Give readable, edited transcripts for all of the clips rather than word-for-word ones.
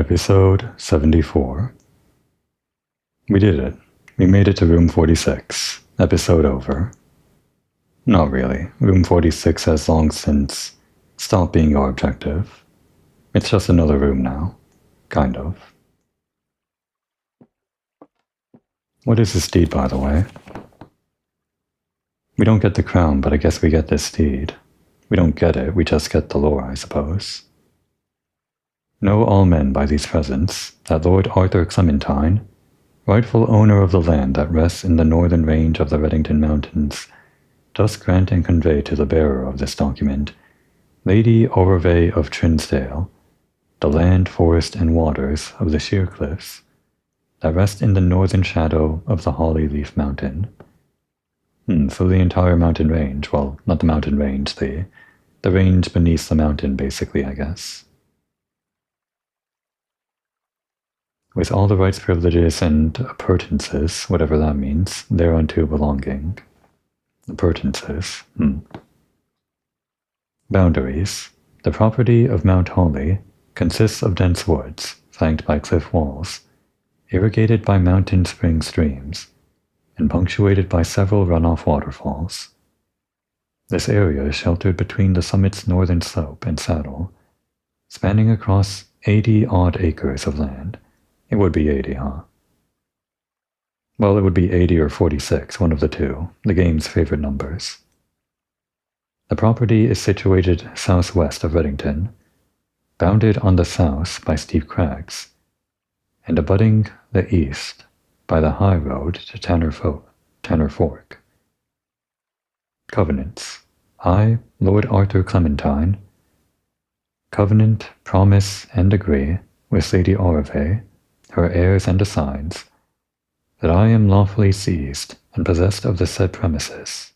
Episode 74. We did it. We made it to room 46. Episode over. Not really. Room 46 has long since stopped being our objective. It's just another room now. Kind of. What is this deed, by the way? We don't get the crown, but I guess we get this deed. We don't get it, we just get the lore, I suppose. Know all men by these presents that Lord Arthur Clementine, rightful owner of the land that rests in the northern range of the Reddington Mountains, does grant and convey to the bearer of this document, Lady Orvay of Trinsdale, the land, forest, and waters of the sheer cliffs that rest in the northern shadow of the Holly Leaf Mountain. So the entire mountain range, well, not the mountain range, the range beneath the mountain, basically, I guess. With all the rights, privileges, and appurtenances, whatever that means, thereunto belonging. Appurtenances. Boundaries. The property of Mount Holly consists of dense woods, flanked by cliff walls, irrigated by mountain spring streams, and punctuated by several runoff waterfalls. This area is sheltered between the summit's northern slope and saddle, spanning across 80-odd acres of land. It would be 80, huh? Well, it would be 80 or 46, one of the two, the game's favorite numbers. The property is situated southwest of Reddington, bounded on the south by steep crags, and abutting the east by the high road to Tanner Fork. Covenants. I, Lord Arthur Clementine, covenant, promise, and agree with Lady Orvay, her heirs and assigns, that I am lawfully seized and possessed of the said premises,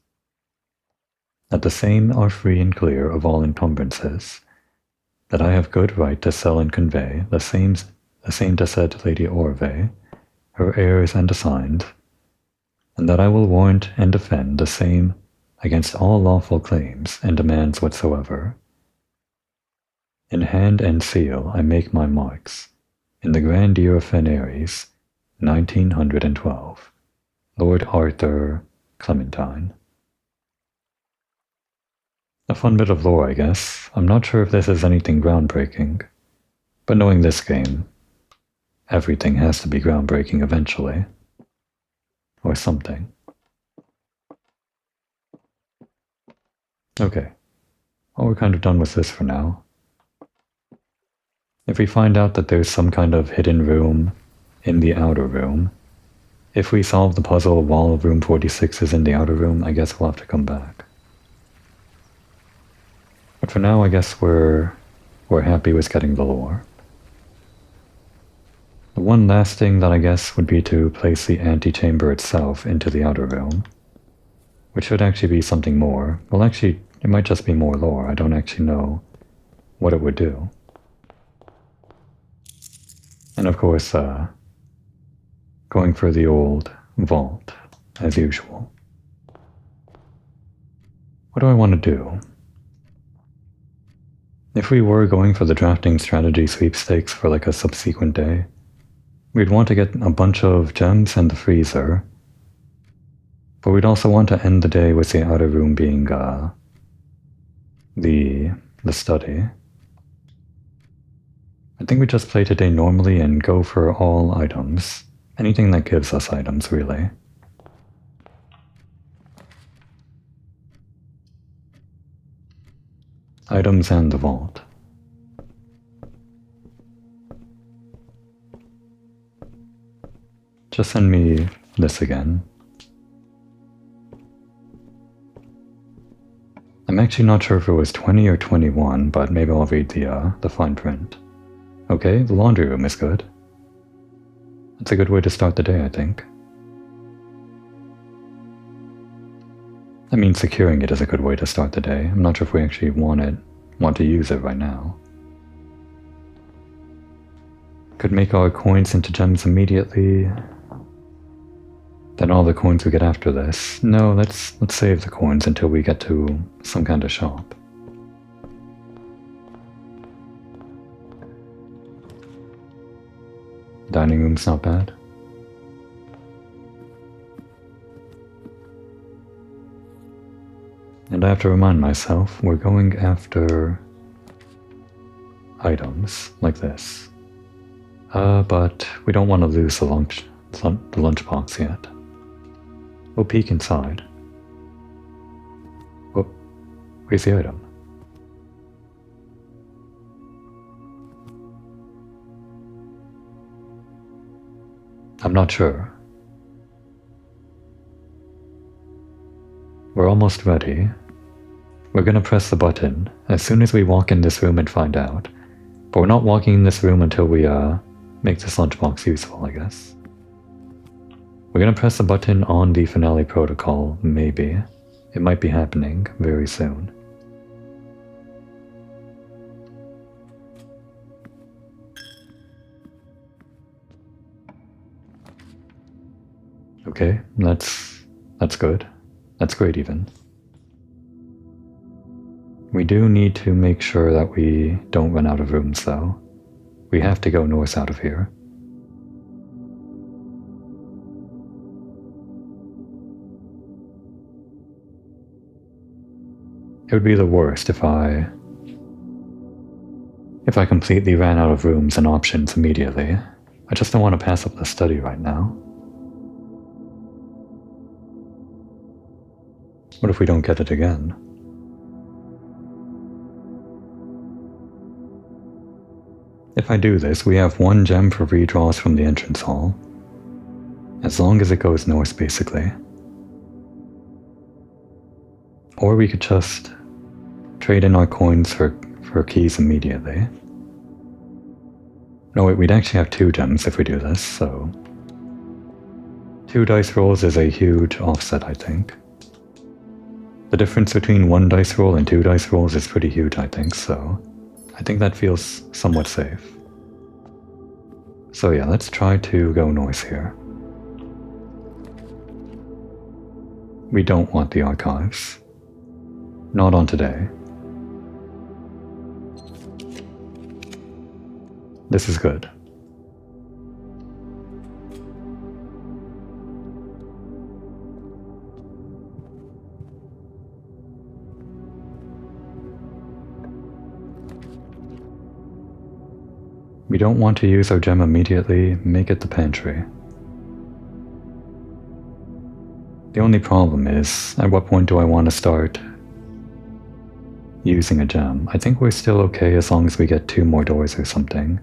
that the same are free and clear of all encumbrances, that I have good right to sell and convey the same to said Lady Orvay, her heirs and assigns, and that I will warrant and defend the same against all lawful claims and demands whatsoever. In hand and seal I make my marks, in the grand year of Fenaries, 1912. Lord Arthur Clementine. A fun bit of lore, I guess. I'm not sure if this is anything groundbreaking, but knowing this game, everything has to be groundbreaking eventually. Or something. Okay. Well, we're kind of done with this for now. If we find out that there's some kind of hidden room in the outer room, if we solve the puzzle while room 46 is in the outer room, I guess we'll have to come back. But for now, I guess we're happy with getting the lore. The one last thing that I guess would be to place the antechamber itself into the outer room, which should actually be something more. Well, actually, it might just be more lore. I don't actually know what it would do. And of course, going for the old vault, as usual. What do I want to do? If we were going for the drafting strategy sweepstakes for like a subsequent day, we'd want to get a bunch of gems and the freezer, but we'd also want to end the day with the outer room being the study. I think we just play today normally and go for all items. Anything that gives us items, really. Items and the vault. Just send me this again. I'm actually not sure if it was 20 or 21, but maybe I'll read the fine print. Okay, the laundry room is good. That's a good way to start the day, I think. I mean, securing it is a good way to start the day. I'm not sure if we actually want to use it right now. Could make our coins into gems immediately. Then all the coins we get after this. No, let's save the coins until we get to some kind of shop. Dining room's not bad. And I have to remind myself, we're going after items like this. But we don't want to lose the lunchbox yet. We'll peek inside. Oh, where's the item? I'm not sure. We're almost ready. We're gonna press the button as soon as we walk in this room and find out. But we're not walking in this room until we make this lunchbox useful, I guess. We're gonna press the button on the finale protocol, maybe. It might be happening very soon. Okay, that's good. That's great even. We do need to make sure that we don't run out of rooms though. We have to go north out of here. It would be the worst if I completely ran out of rooms and options immediately. I just don't want to pass up the study right now. What if we don't get it again? If I do this, we have 1 gem for redraws from the entrance hall. As long as it goes north, basically. Or we could just trade in our coins for keys immediately. No wait, we'd actually have 2 gems if we do this, so... 2 dice rolls is a huge offset, I think. The difference between 1 dice roll and 2 dice rolls is pretty huge, I think, so... I think that feels somewhat safe. So yeah, let's try to go north here. We don't want the archives. Not on today. This is good. We don't want to use our gem immediately, make it the pantry. The only problem is, at what point do I want to start using a gem? I think we're still okay as long as we get 2 more doors or something.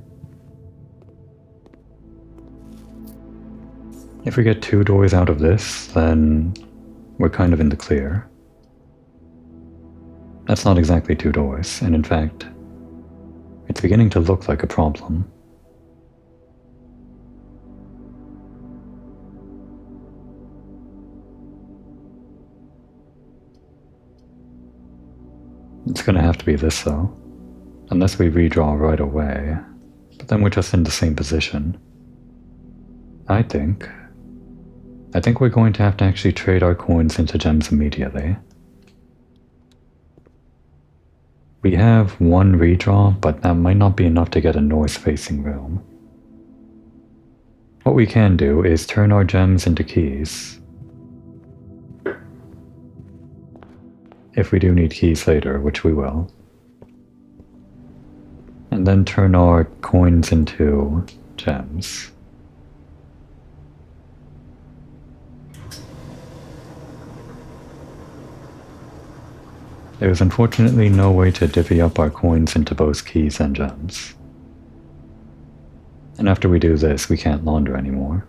If we get 2 doors out of this, then we're kind of in the clear. That's not exactly 2 doors, and in fact, it's beginning to look like a problem. It's gonna have to be this though, unless we redraw right away, but then we're just in the same position. I think we're going to have to actually trade our coins into gems immediately. We have 1 redraw, but that might not be enough to get a north-facing room. What we can do is turn our gems into keys. If we do need keys later, which we will. And then turn our coins into gems. There's unfortunately no way to divvy up our coins into both keys and gems. And after we do this, we can't launder anymore.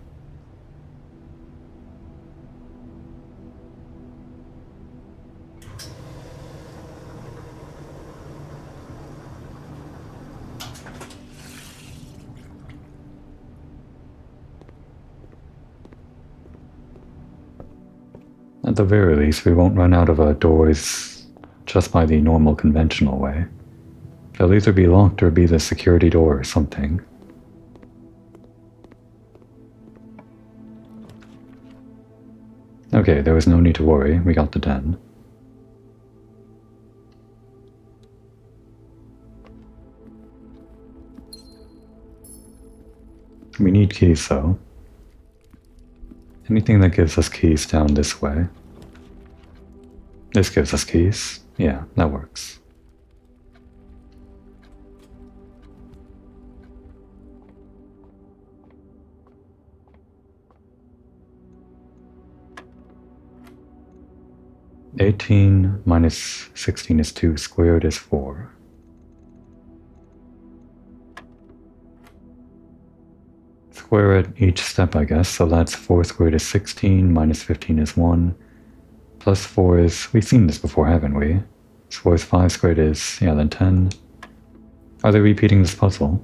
At the very least, we won't run out of our doors just by the normal conventional way. They'll either be locked or be the security door or something. Okay, there was no need to worry, we got the den. We need keys though. Anything that gives us keys down this way. This gives us keys. Yeah, that works. (18 minus 16 is 2, squared is 4. Square at each step, I guess, so that's 4 squared is 16, minus 15 is 1, plus 4 is... we've seen this before, haven't we? 4 is 5 squared is... yeah, then 10. Are they repeating this puzzle?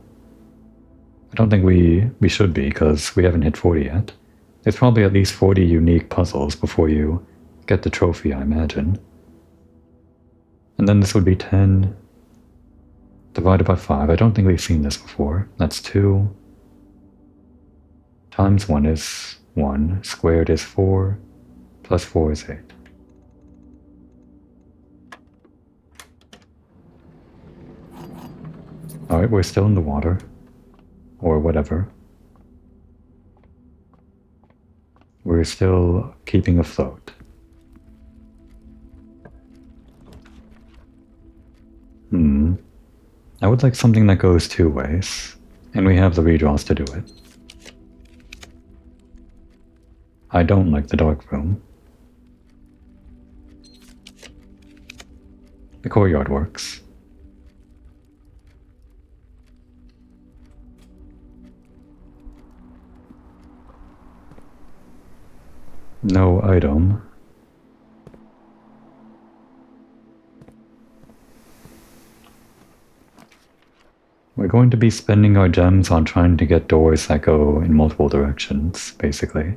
I don't think we should be, because we haven't hit 40 yet. There's probably at least 40 unique puzzles before you get the trophy, I imagine. And then this would be 10 divided by 5. I don't think we've seen this before. That's 2. Times 1 is 1. Squared is 4. Plus 4 is 8. Alright, we're still in the water. Or whatever. We're still keeping afloat. I would like something that goes 2 ways, and we have the redraws to do it. I don't like the dark room. The courtyard works. No item. We're going to be spending our gems on trying to get doors that go in multiple directions, basically.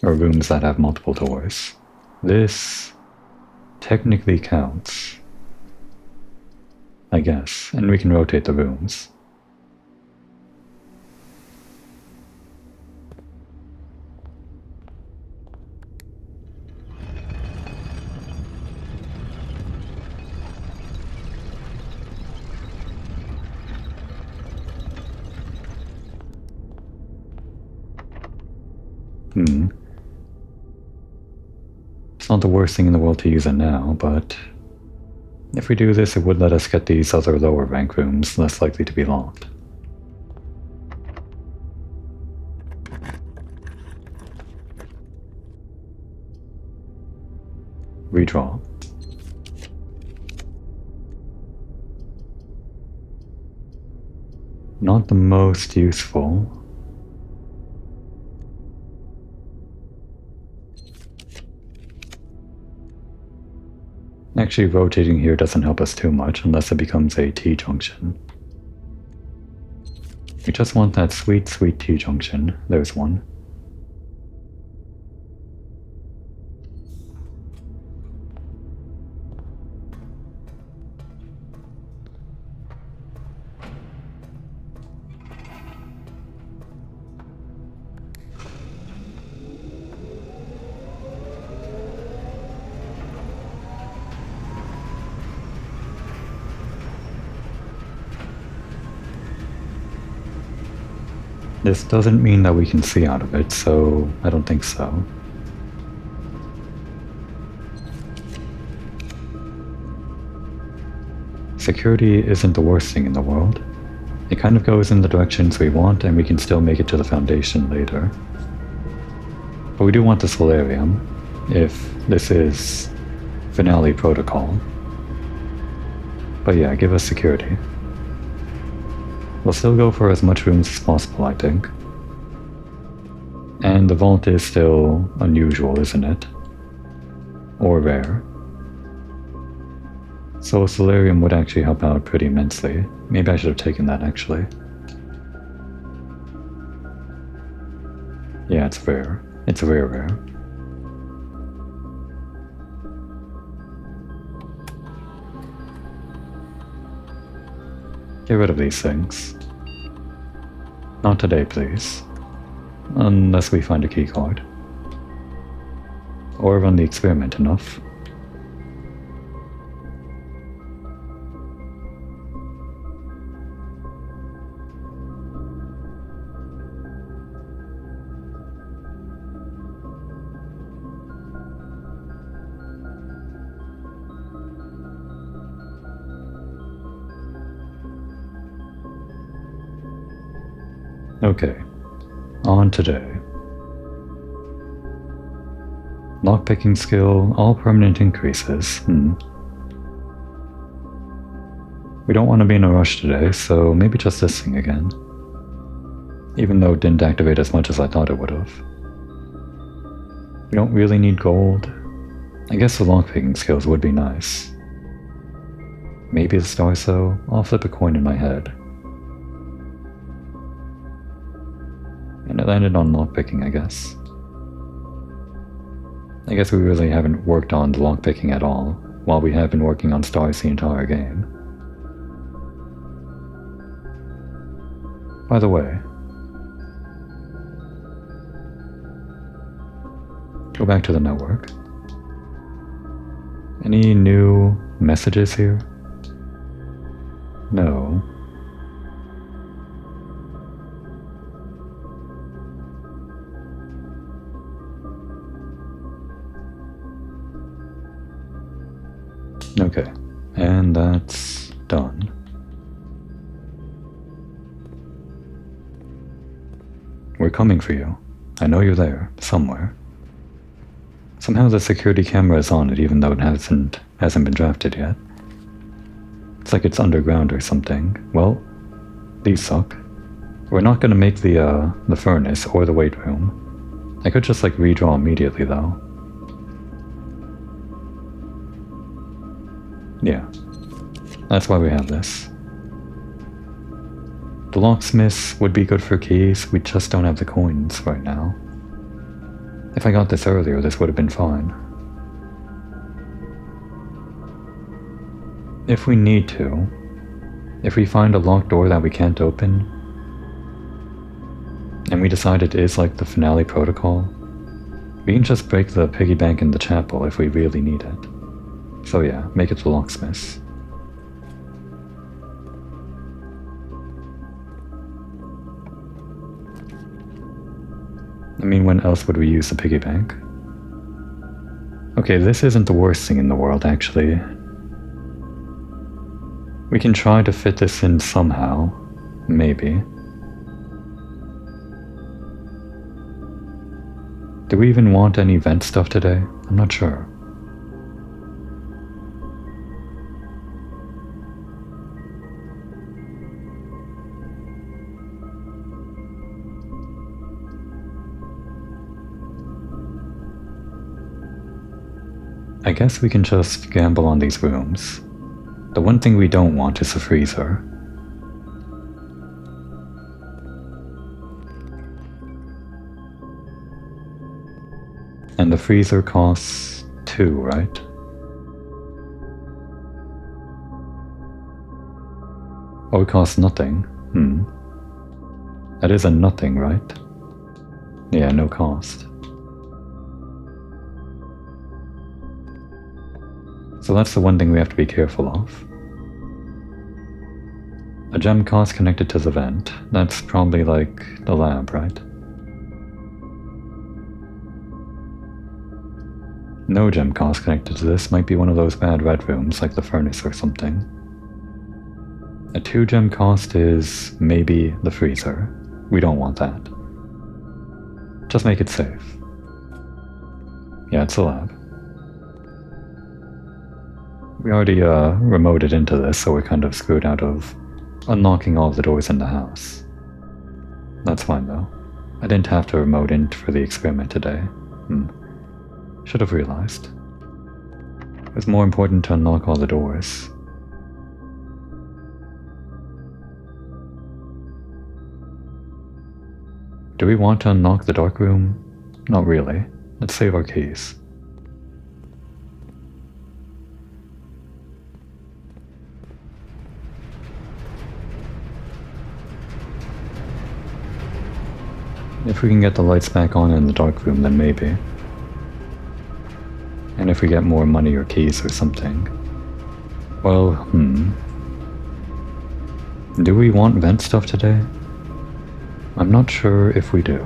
Or rooms that have multiple doors. This technically counts, I guess, and we can rotate the rooms. It's not the worst thing in the world to use it now, but if we do this, it would let us get these other lower rank rooms less likely to be locked. Redraw. Not the most useful. Actually, rotating here doesn't help us too much unless it becomes a T-junction. We just want that sweet, sweet T-junction. There's one. This doesn't mean that we can see out of it, so I don't think so. Security isn't the worst thing in the world. It kind of goes in the directions we want, and we can still make it to the Foundation later. But we do want the solarium, if this is Finale Protocol. But yeah, give us security. We'll still go for as much rooms as possible, I think. And the vault is still unusual, isn't it? Or rare. So a solarium would actually help out pretty immensely. Maybe I should have taken that, actually. Yeah, it's rare. It's rare. Get rid of these things. Not today, please. Unless we find a keycard. Or run the experiment enough. Okay, on today. Lockpicking skill, all permanent increases. We don't want to be in a rush today, so maybe just this thing again. Even though it didn't activate as much as I thought it would have. We don't really need gold. I guess the lockpicking skills would be nice. Maybe the star so. I'll flip a coin in my head. And it landed on lockpicking, I guess. I guess we really haven't worked on the lockpicking at all, while we have been working on stars the entire game. By the way, go back to the network. Any new messages here? No. Okay, and that's done. We're coming for you. I know you're there, somewhere. Somehow the security camera is on it even though it hasn't been drafted yet. It's like it's underground or something. Well, these suck. We're not gonna make the furnace or the weight room. I could just like redraw immediately though. Yeah, that's why we have this. The locksmiths would be good for keys, we just don't have the coins right now. If I got this earlier, this would have been fine. If we need to, if we find a locked door that we can't open, and we decide it is like the finale protocol, we can just break the piggy bank in the chapel if we really need it. So yeah, make it the locksmiths. I mean, when else would we use the piggy bank? Okay, this isn't the worst thing in the world, actually. We can try to fit this in somehow. Maybe. Do we even want any vent stuff today? I'm not sure. I guess we can just gamble on these rooms. The one thing we don't want is a freezer. And the freezer costs 2, right? Oh, it costs nothing. That is a nothing, right? Yeah, no cost. So that's the one thing we have to be careful of. A gem cost connected to the vent. That's probably like the lab, right? No gem cost connected to this might be one of those bad red rooms like the furnace or something. A 2 gem cost is maybe the freezer. We don't want that. Just make it safe. Yeah, it's a lab. We already remoted into this, so we're kind of screwed out of unlocking all of the doors in the house. That's fine though. I didn't have to remote in for the experiment today. Should have realized. It was more important to unlock all the doors. Do we want to unlock the dark room? Not really. Let's save our keys. If we can get the lights back on in the dark room, then maybe. And if we get more money or keys or something. Well, Do we want vent stuff today? I'm not sure if we do.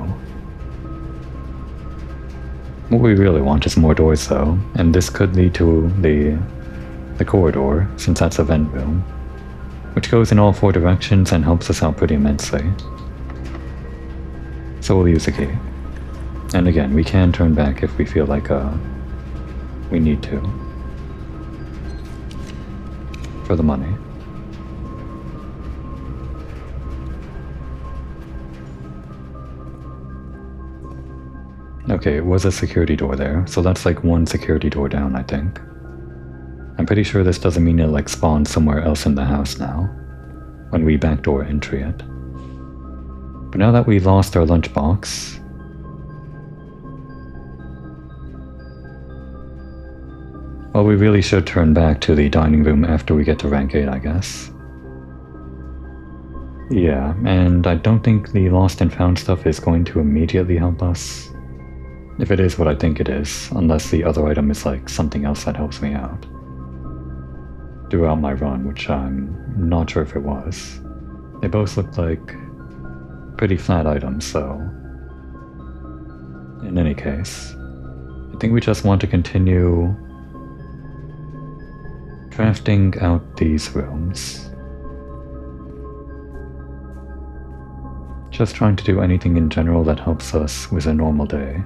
What we really want is more doors though, and this could lead to the corridor, since that's a vent room, which goes in all 4 directions and helps us out pretty immensely. So we'll use a key. And again, we can turn back if we feel like we need to. For the money. Okay, it was a security door there, so that's like one security door down, I think. I'm pretty sure this doesn't mean it like spawns somewhere else in the house now, when we backdoor entry it. But now that we lost our lunchbox... well, we really should turn back to the dining room after we get to rank 8, I guess. Yeah, and I don't think the lost and found stuff is going to immediately help us. If it is what I think it is, unless the other item is like something else that helps me out. Throughout my run, which I'm not sure if it was. They both looked like pretty flat items, so... in any case, I think we just want to continue crafting out these rooms. Just trying to do anything in general that helps us with a normal day.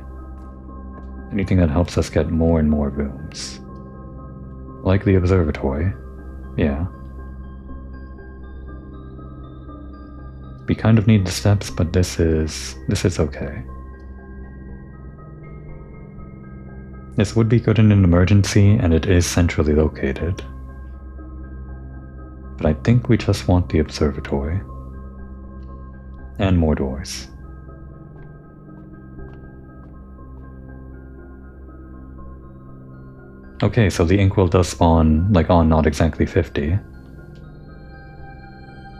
Anything that helps us get more and more rooms. Like the observatory. Yeah. We kind of need the steps, but this is okay. This would be good in an emergency, and it is centrally located. But I think we just want the observatory. And more doors. Okay, so the inkwell does spawn, like, on not exactly 50.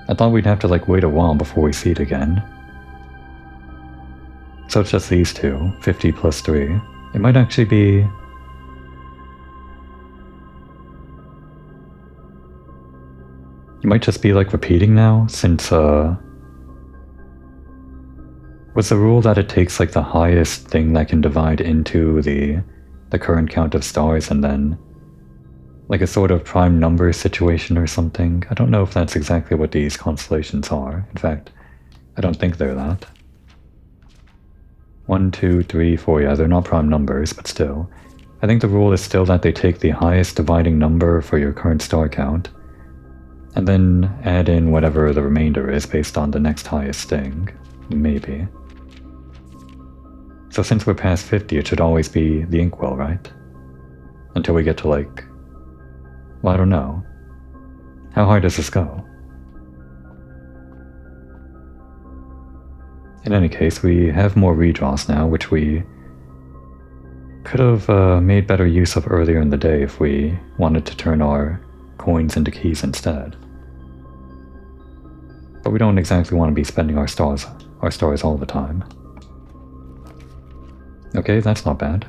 I thought we'd have to, like, wait a while before we see it again. So it's just these two, 50 plus 3. It might actually be... it might just be, like, repeating now, since, was the rule that it takes, like, the highest thing that can divide into the current count of stars and then like a sort of prime number situation or something? I don't know if that's exactly what these constellations are. In fact, I don't think they're that. 1, 2, 3, 4, yeah, they're not prime numbers, but still. I think the rule is still that they take the highest dividing number for your current star count, and then add in whatever the remainder is based on the next highest thing. Maybe. So since we're past 50, it should always be the inkwell, right? Until we get to like... well, I don't know. How high does this go? In any case, we have more redraws now, which we could have made better use of earlier in the day if we wanted to turn our coins into keys instead. But we don't exactly want to be spending our stars all the time. Okay, that's not bad.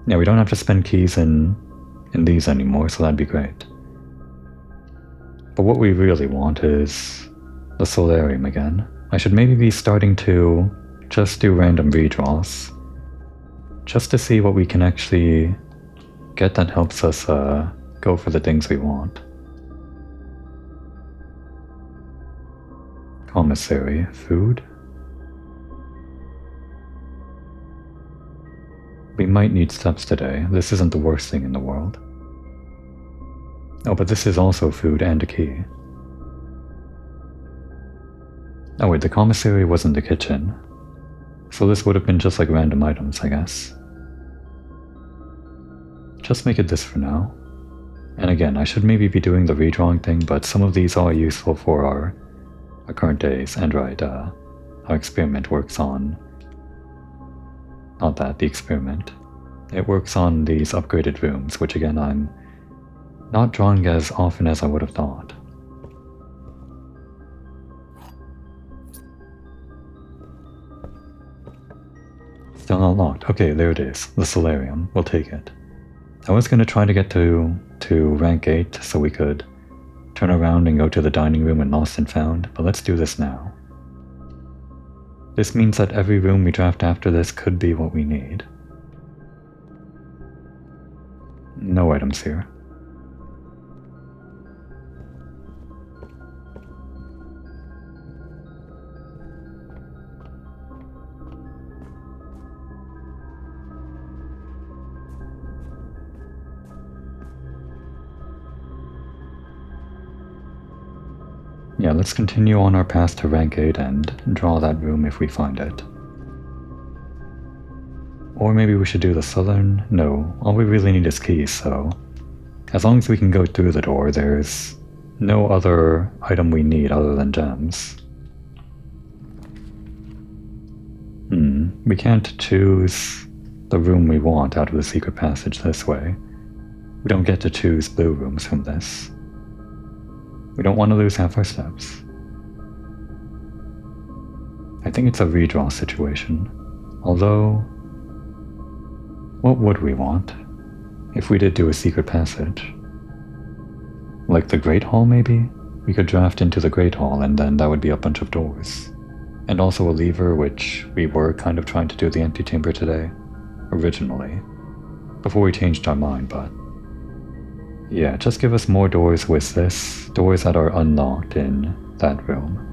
Yeah, we don't have to spend keys in these anymore, so that'd be great. But what we really want is the solarium again. I should maybe be starting to just do random redraws, just to see what we can actually get that helps us go for the things we want. Commissary, food. We might need steps today. This isn't the worst thing in the world. Oh, but this is also food and a key. Oh wait, the commissary wasn't the kitchen. So this would have been just like random items, I guess. Just make it this for now. And again, I should maybe be doing the redrawing thing, but some of these are useful for our current days. And right, our experiment works on... not that, the experiment. It works on these upgraded rooms, which again I'm not drawing as often as I would have thought. Still not locked. Okay, there it is. The solarium. We'll take it. I was going to try to get to rank 8 so we could turn around and go to the dining room and lost and found, but let's do this now. This means that every room we draft after this could be what we need. No items here. Yeah, let's continue on our path to rank 8 and draw that room if we find it. Or maybe we should do the southern? No, all we really need is keys, so as long as we can go through the door, there's no other item we need other than gems. We can't choose the room we want out of the secret passage this way. We don't get to choose blue rooms from this. We don't want to lose half our steps. I think it's a redraw situation. Although, what would we want if we did do a secret passage? Like the Great Hall, maybe? We could draft into the Great Hall and then that would be a bunch of doors. And also a lever, which we were kind of trying to do the antechamber today, originally, before we changed our mind, but yeah, just give us more doors with this, doors that are unlocked in that room.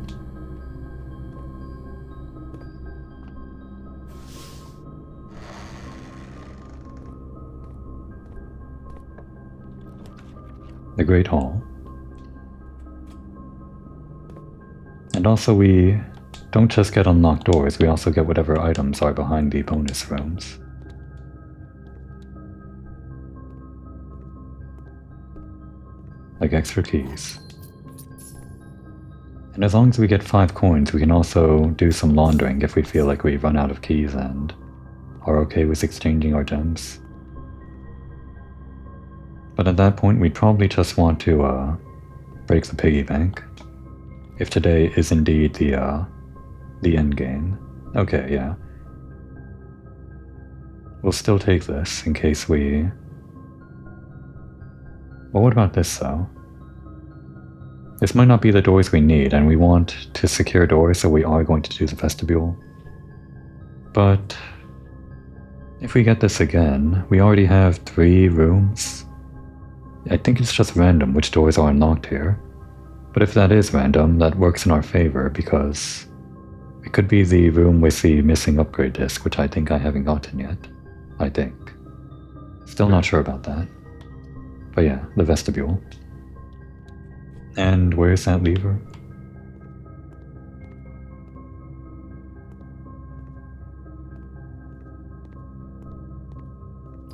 The Great Hall. And also we don't just get unlocked doors, we also get whatever items are behind the bonus rooms. Like extra keys. And as long as we get 5 coins, we can also do some laundering if we feel like we run out of keys and are okay with exchanging our gems. But at that point, we'd probably just want to break the piggy bank. If today is indeed the end game. Okay, yeah. We'll still take this in case we... Well, what about this though? This might not be the doors we need, and we want to secure doors, so we are going to do the vestibule. But if we get this again, we already have 3 rooms. I think it's just random which doors are unlocked here. But if that is random, that works in our favor, because it could be the room with the missing upgrade disc, which I think I haven't gotten yet. I think. Still not sure about that. But yeah, the vestibule. And where's that lever?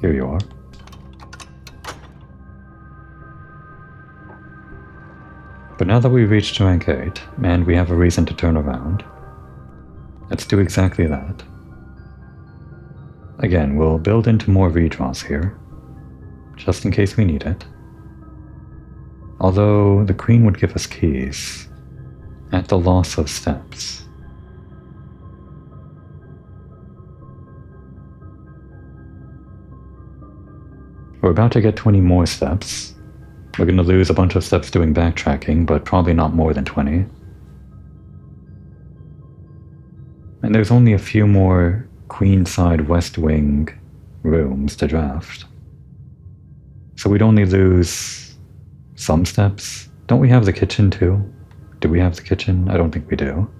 Here you are. But now that we've reached rank 8, and we have a reason to turn around, let's do exactly that. Again, we'll build into more redraws here, just in case we need it. Although the queen would give us keys, at the loss of steps. We're about to get 20 more steps. We're going to lose a bunch of steps doing backtracking, but probably not more than 20. And there's only a few more queenside west wing rooms to draft. So we'd only lose some steps. Don't we have the kitchen too? Do we have the kitchen? I don't think we do.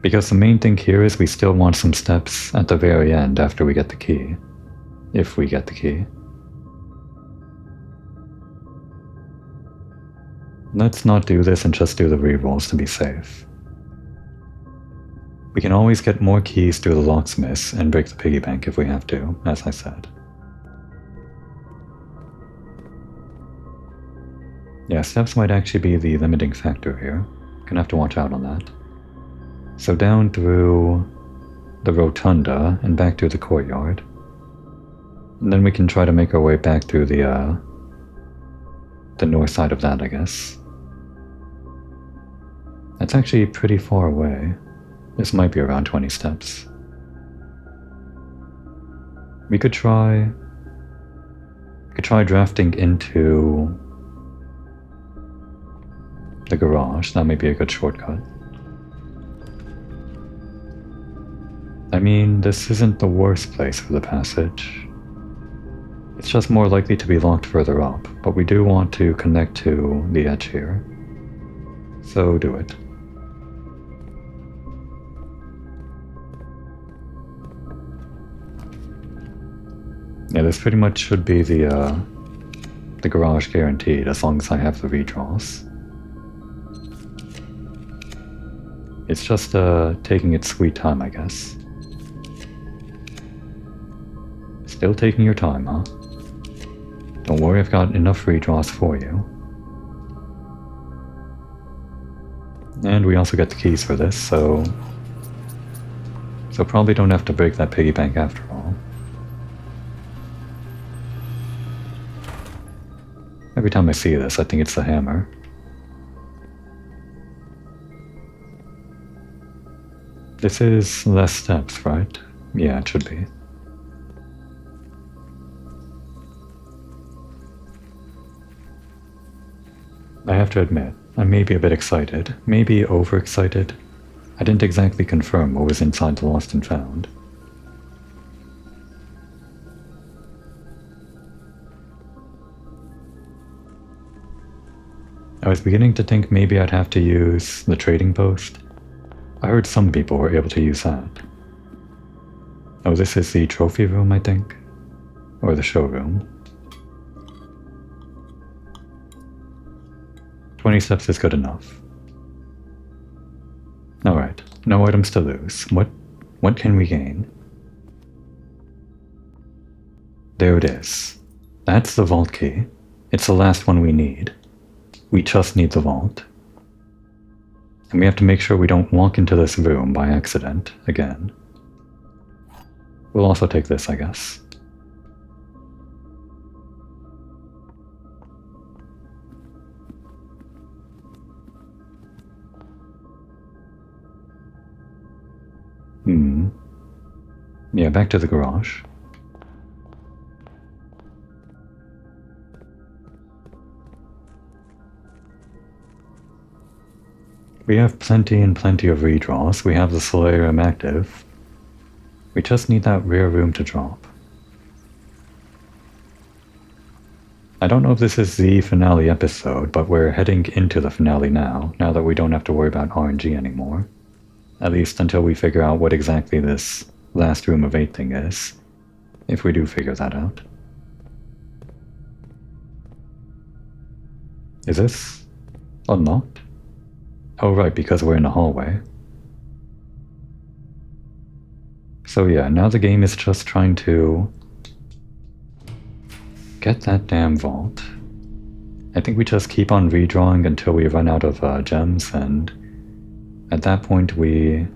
Because the main thing here is we still want some steps at the very end after we get the key. If we get the key. Let's not do this and just do the rerolls to be safe. We can always get more keys through the locksmiths and break the piggy bank if we have to, as I said. Yeah, steps might actually be the limiting factor here. Gonna have to watch out on that. So down through the rotunda and back to the courtyard. And then we can try to make our way back through the north side of that, I guess. That's actually pretty far away. This might be around 20 steps. We could try drafting into the garage. That may be a good shortcut. I mean, this isn't the worst place for the passage. It's just more likely to be locked further up, but we do want to connect to the edge here. So do it. Yeah, this pretty much should be the the garage guaranteed as long as I have the redraws. It's just taking its sweet time, I guess. Still taking your time, huh? Don't worry, I've got enough redraws for you. And we also get the keys for this, so probably don't have to break that piggy bank after all. Every time I see this, I think it's the hammer. This is less steps, right? Yeah, it should be. I have to admit, I may be a bit excited, maybe overexcited. I didn't exactly confirm what was inside the Lost and Found. I was beginning to think maybe I'd have to use the trading post. I heard some people were able to use that. Oh, this is the trophy room, I think? Or the showroom. 20 steps is good enough. Alright, no items to lose. What can we gain? There it is. That's the vault key. It's the last one we need. We just need the vault. And we have to make sure we don't walk into this room by accident again. We'll also take this, I guess. Yeah, back to the garage. We have plenty and plenty of redraws. We have the solarium active. We just need that rare room to drop. I don't know if this is the finale episode, but we're heading into the finale now that we don't have to worry about RNG anymore. At least until we figure out what exactly this last room of 8 thing is, if we do figure that out. Is this unlocked? Oh right, because we're in a hallway. So yeah, now the game is just trying to get that damn vault. I think we just keep on redrawing until we run out of gems, and at that point we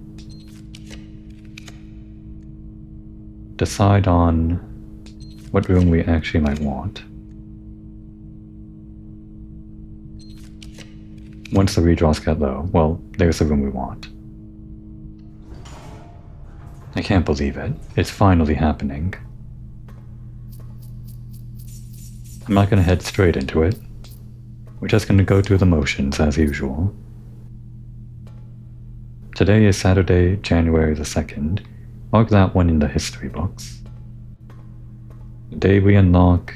decide on what room we actually might want. Once the redraws get low, well, there's the room we want. I can't believe it. It's finally happening. I'm not gonna head straight into it. We're just gonna go through the motions as usual. Today is Saturday, January the 2nd. Mark that one in the history books. The day we unlock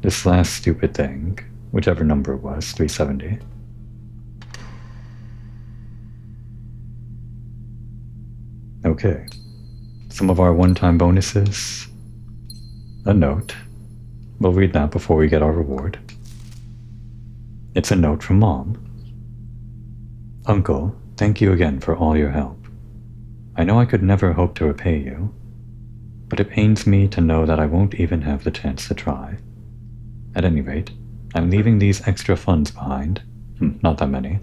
this last stupid thing, whichever number it was, 370. Okay. Some of our one-time bonuses. A note. We'll read that before we get our reward. It's a note from Mom. Uncle, thank you again for all your help. I know I could never hope to repay you, but it pains me to know that I won't even have the chance to try. At any rate, I'm leaving these extra funds behind, not that many,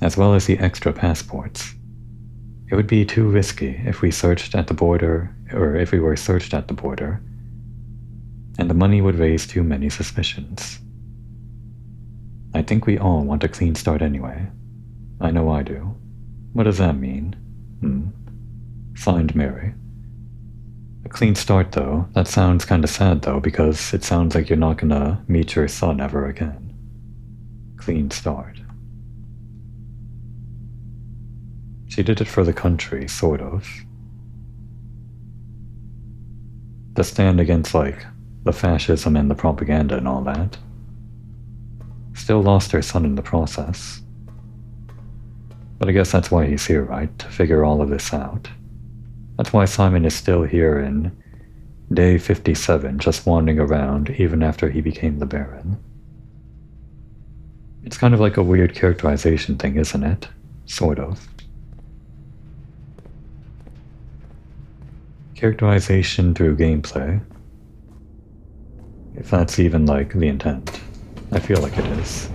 as well as the extra passports. It would be too risky if we searched at the border, or if we were searched at the border, and the money would raise too many suspicions. I think we all want a clean start anyway. I know I do. What does that mean? Signed, Mary. A clean start, though. That sounds kinda sad, though, because it sounds like you're not gonna meet your son ever again. Clean start. She did it for the country, sort of. To stand against, like, the fascism and the propaganda and all that. Still lost her son in the process. But I guess that's why he's here, right? To figure all of this out. That's why Simon is still here in day 57, just wandering around even after he became the Baron. It's kind of like a weird characterization thing, isn't it? Sort of. Characterization through gameplay. If that's even, like, the intent. I feel like it is.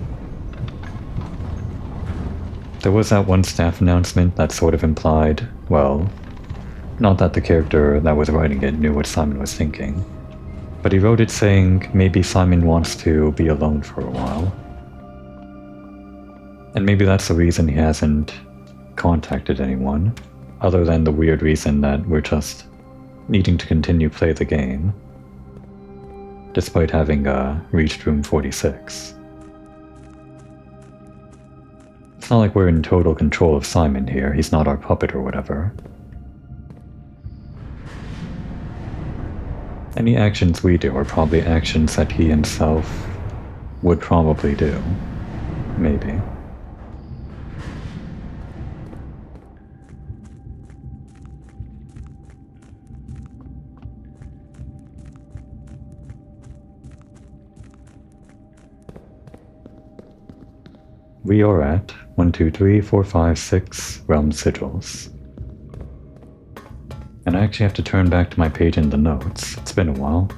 There was that one staff announcement that sort of implied, well, not that the character that was writing it knew what Simon was thinking, but he wrote it saying maybe Simon wants to be alone for a while. And maybe that's the reason he hasn't contacted anyone, other than the weird reason that we're just needing to continue play the game, despite having reached room 46. It's not like we're in total control of Simon here, he's not our puppet or whatever. Any actions we do are probably actions that he himself would probably do. Maybe. We are at 1, 2, 3, 4, 5, 6 realm sigils. And I actually have to turn back to my page in the notes. It's been a while.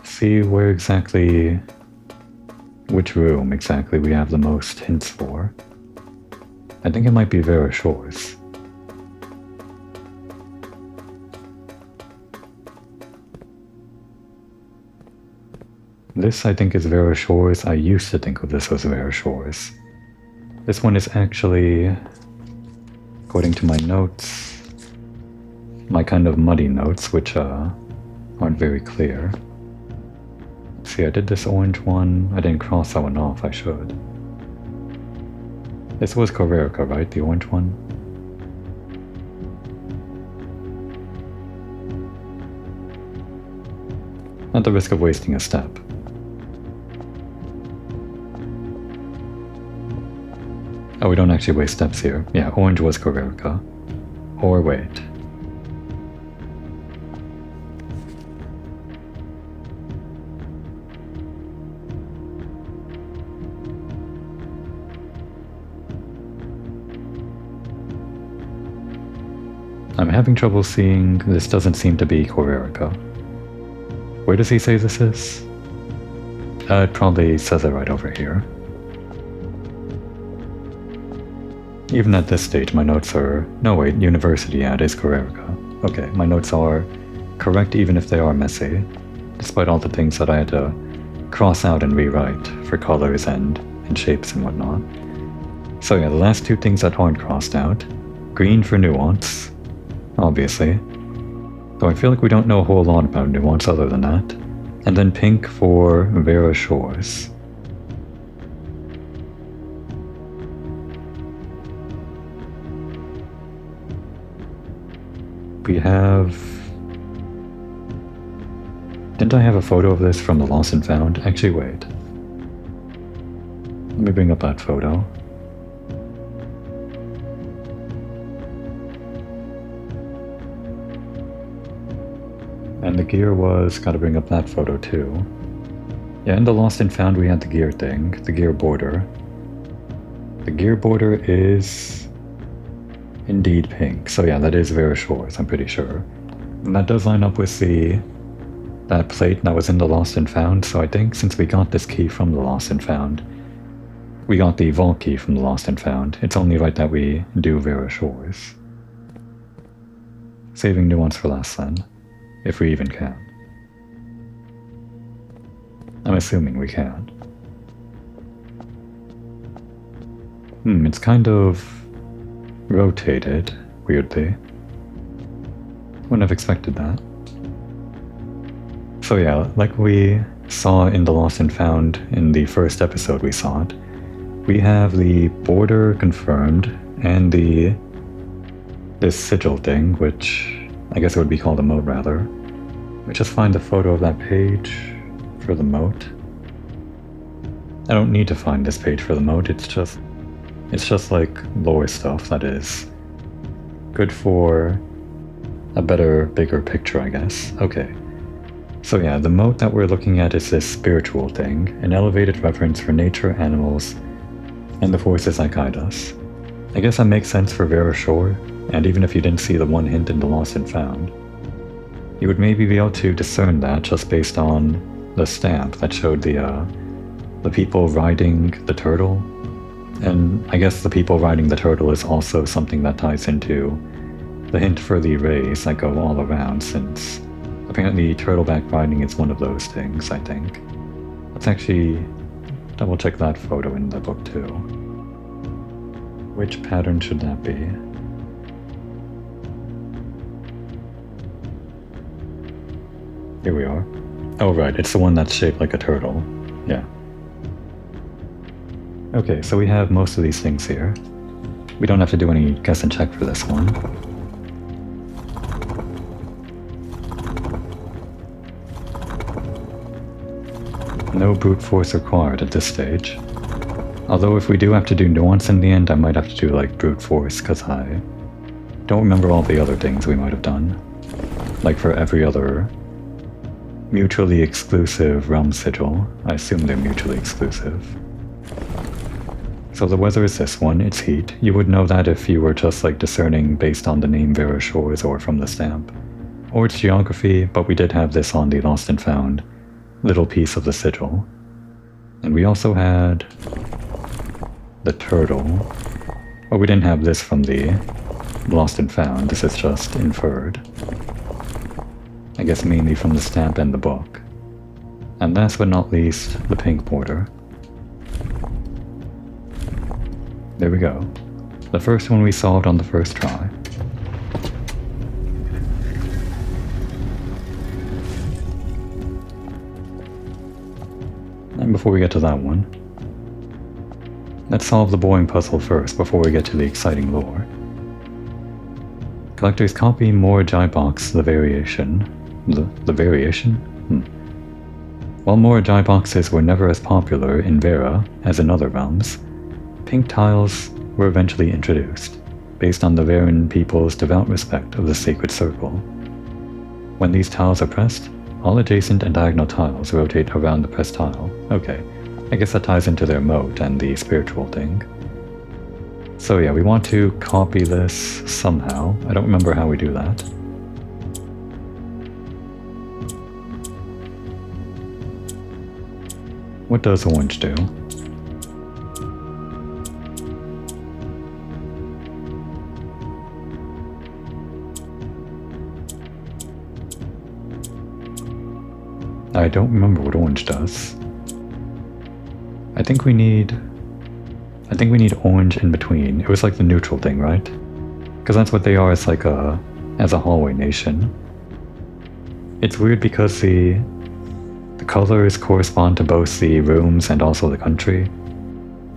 See where exactly, which room exactly we have the most hints for. I think it might be Vera Shores. This, I think, is Vera Shores. I used to think of this as Vera Shores. This one is actually, according to my notes, my kind of muddy notes, which aren't very clear. See, I did this orange one. I didn't cross that one off. I should. This was Corerica, right? The orange one? At the risk of wasting a step. Oh, we don't actually waste steps here. Yeah, orange was Corerica. Or wait. I'm having trouble seeing. This doesn't seem to be Corerica. Where does he say this is? It probably says it right over here. Even at this stage, my notes are... No, wait, University ad is Corerica. Okay, my notes are correct even if they are messy, despite all the things that I had to cross out and rewrite for colors and shapes and whatnot. So yeah, the last two things that aren't crossed out. Green for nuance, obviously. Though I feel like we don't know a whole lot about nuance other than that. And then pink for Vera Shores. We have... Didn't I have a photo of this from the Lost and Found? Actually, wait. Let me bring up that photo. And the gear was... Gotta bring up that photo too. Yeah, in the Lost and Found we had the gear thing, the gear border. The gear border is... indeed pink. So yeah, that is Vera Shores, I'm pretty sure. And that does line up with that plate that was in the Lost and Found, so I think since we got this key from the Lost and Found, we got the vault key from the Lost and Found, it's only right that we do Vera Shores. Saving nuance for last then, if we even can. I'm assuming we can. It's kind of rotated, weirdly. Wouldn't have expected that. So yeah, like we saw in the Lost and Found in the first episode we saw it, we have the border confirmed and this sigil thing, which I guess it would be called a moat rather. Let's just find the photo of that page for the moat. I don't need to find this page for the moat, it's just like lore stuff that is good for a better, bigger picture, I guess. Okay. So yeah, the moat that we're looking at is this spiritual thing, an elevated reverence for nature, animals, and the forces that guide us. I guess that makes sense for Vera Shore, and even if you didn't see the one hint in the Lost and Found, you would maybe be able to discern that just based on the stamp that showed the people riding the turtle. And I guess the people riding the turtle is also something that ties into the hint for the rays that go all around, since apparently turtleback riding is one of those things, I think. Let's actually double check that photo in the book too. Which pattern should that be? Here we are. Oh right, it's the one that's shaped like a turtle. Yeah. Okay, so we have most of these things here. We don't have to do any guess and check for this one. No brute force required at this stage. Although if we do have to do nuance in the end, I might have to do like brute force, because I don't remember all the other things we might have done. Like for every other mutually exclusive realm sigil, I assume they're mutually exclusive. So the weather is this one, it's heat. You would know that if you were just like discerning based on the name Vera Shores or from the stamp. Or it's geography, but we did have this on the Lost and Found little piece of the sigil. And we also had the turtle. But we didn't have this from the Lost and Found, this is just inferred. I guess mainly from the stamp and the book. And last but not least, the pink border. There we go. The first one we solved on the first try. And before we get to that one, let's solve the boring puzzle first before we get to the exciting lore. Collectors copy more Box the variation. The variation? While more boxes were never as popular in Vera as in other realms, pink tiles were eventually introduced, based on the Veran people's devout respect of the sacred circle. When these tiles are pressed, all adjacent and diagonal tiles rotate around the pressed tile. Okay, I guess that ties into their moat and the spiritual thing. So yeah, we want to copy this somehow. I don't remember how we do that. What does orange do? I don't remember what orange does. I think we need orange in between. It was like the neutral thing, right? Because that's what they are as like as a hallway nation. It's weird because the colors correspond to both the rooms and also the country.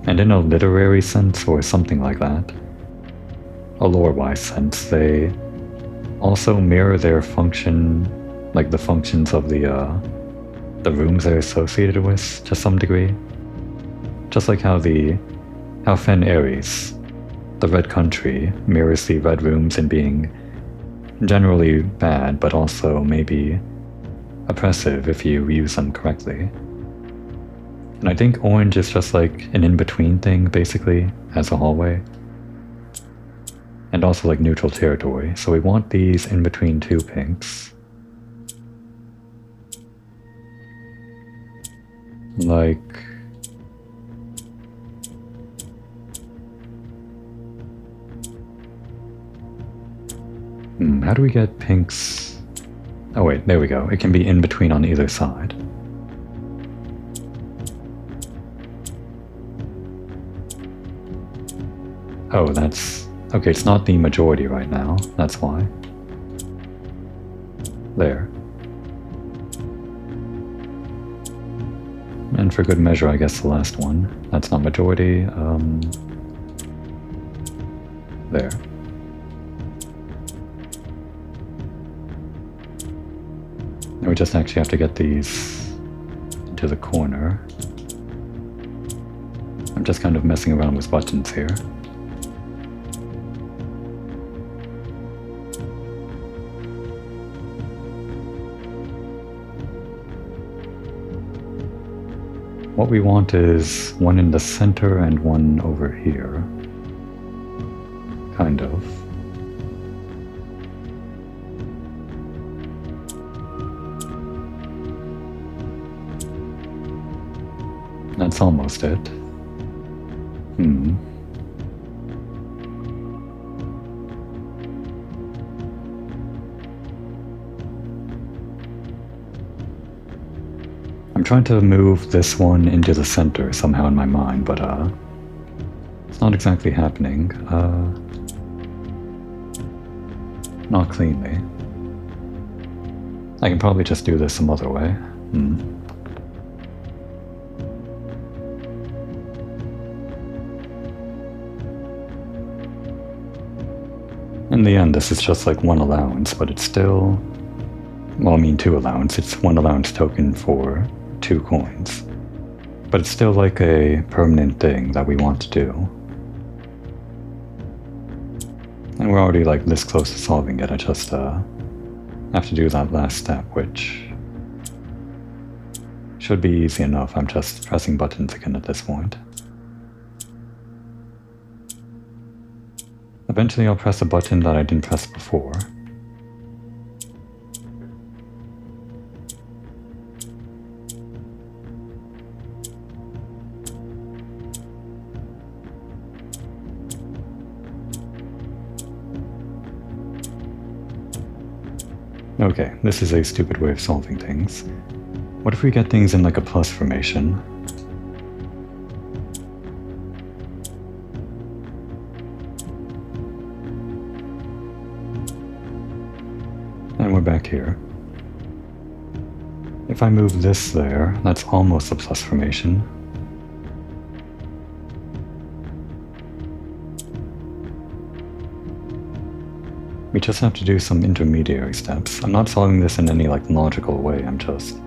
And in a literary sense or something like that, a lore-wise sense, they also mirror their function, like the functions of the rooms they're associated with to some degree. Just like how Fen Ares, the red country, mirrors the red rooms in being generally bad, but also maybe oppressive if you use them correctly. And I think orange is just like an in-between thing, basically, as a hallway. And also like neutral territory, so we want these in between two pinks. Like... how do we get pinks? Oh wait, there we go. It can be in between on either side. Oh, that's... okay, it's not the majority right now. That's why. There. And for good measure, I guess the last one. That's not majority. There. Now we just actually have to get these into the corner. I'm just kind of messing around with buttons here. what we want is one in the center and one over here. Kind of. That's almost it. I'm trying to move this one into the center somehow in my mind, but it's not exactly happening. Not cleanly. I can probably just do this some other way. In the end, this is just like one allowance, but it's still... Well, I mean 2 allowance. It's 1 allowance token for 2 coins. But it's still like a permanent thing that we want to do. And we're already like this close to solving it. I just have to do that last step, which should be easy enough. I'm just pressing buttons again at this point. Eventually I'll press a button that I didn't press before. Okay, this is a stupid way of solving things. What if we get things in like a plus formation? And we're back here. If I move this there, that's almost a plus formation. We just have to do some intermediary steps. I'm not solving this in any like logical way, I'm just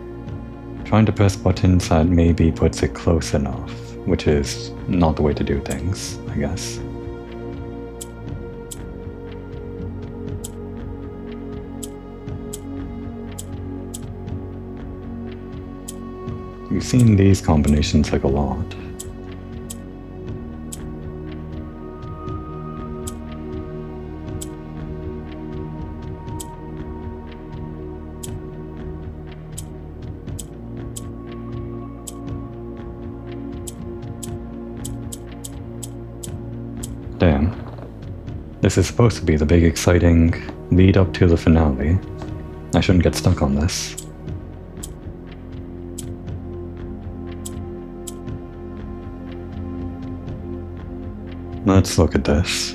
trying to press buttons that maybe puts it close enough, which is not the way to do things, I guess. We've seen these combinations like a lot. Damn. This is supposed to be the big exciting lead up to the finale. I shouldn't get stuck on this. Let's look at this.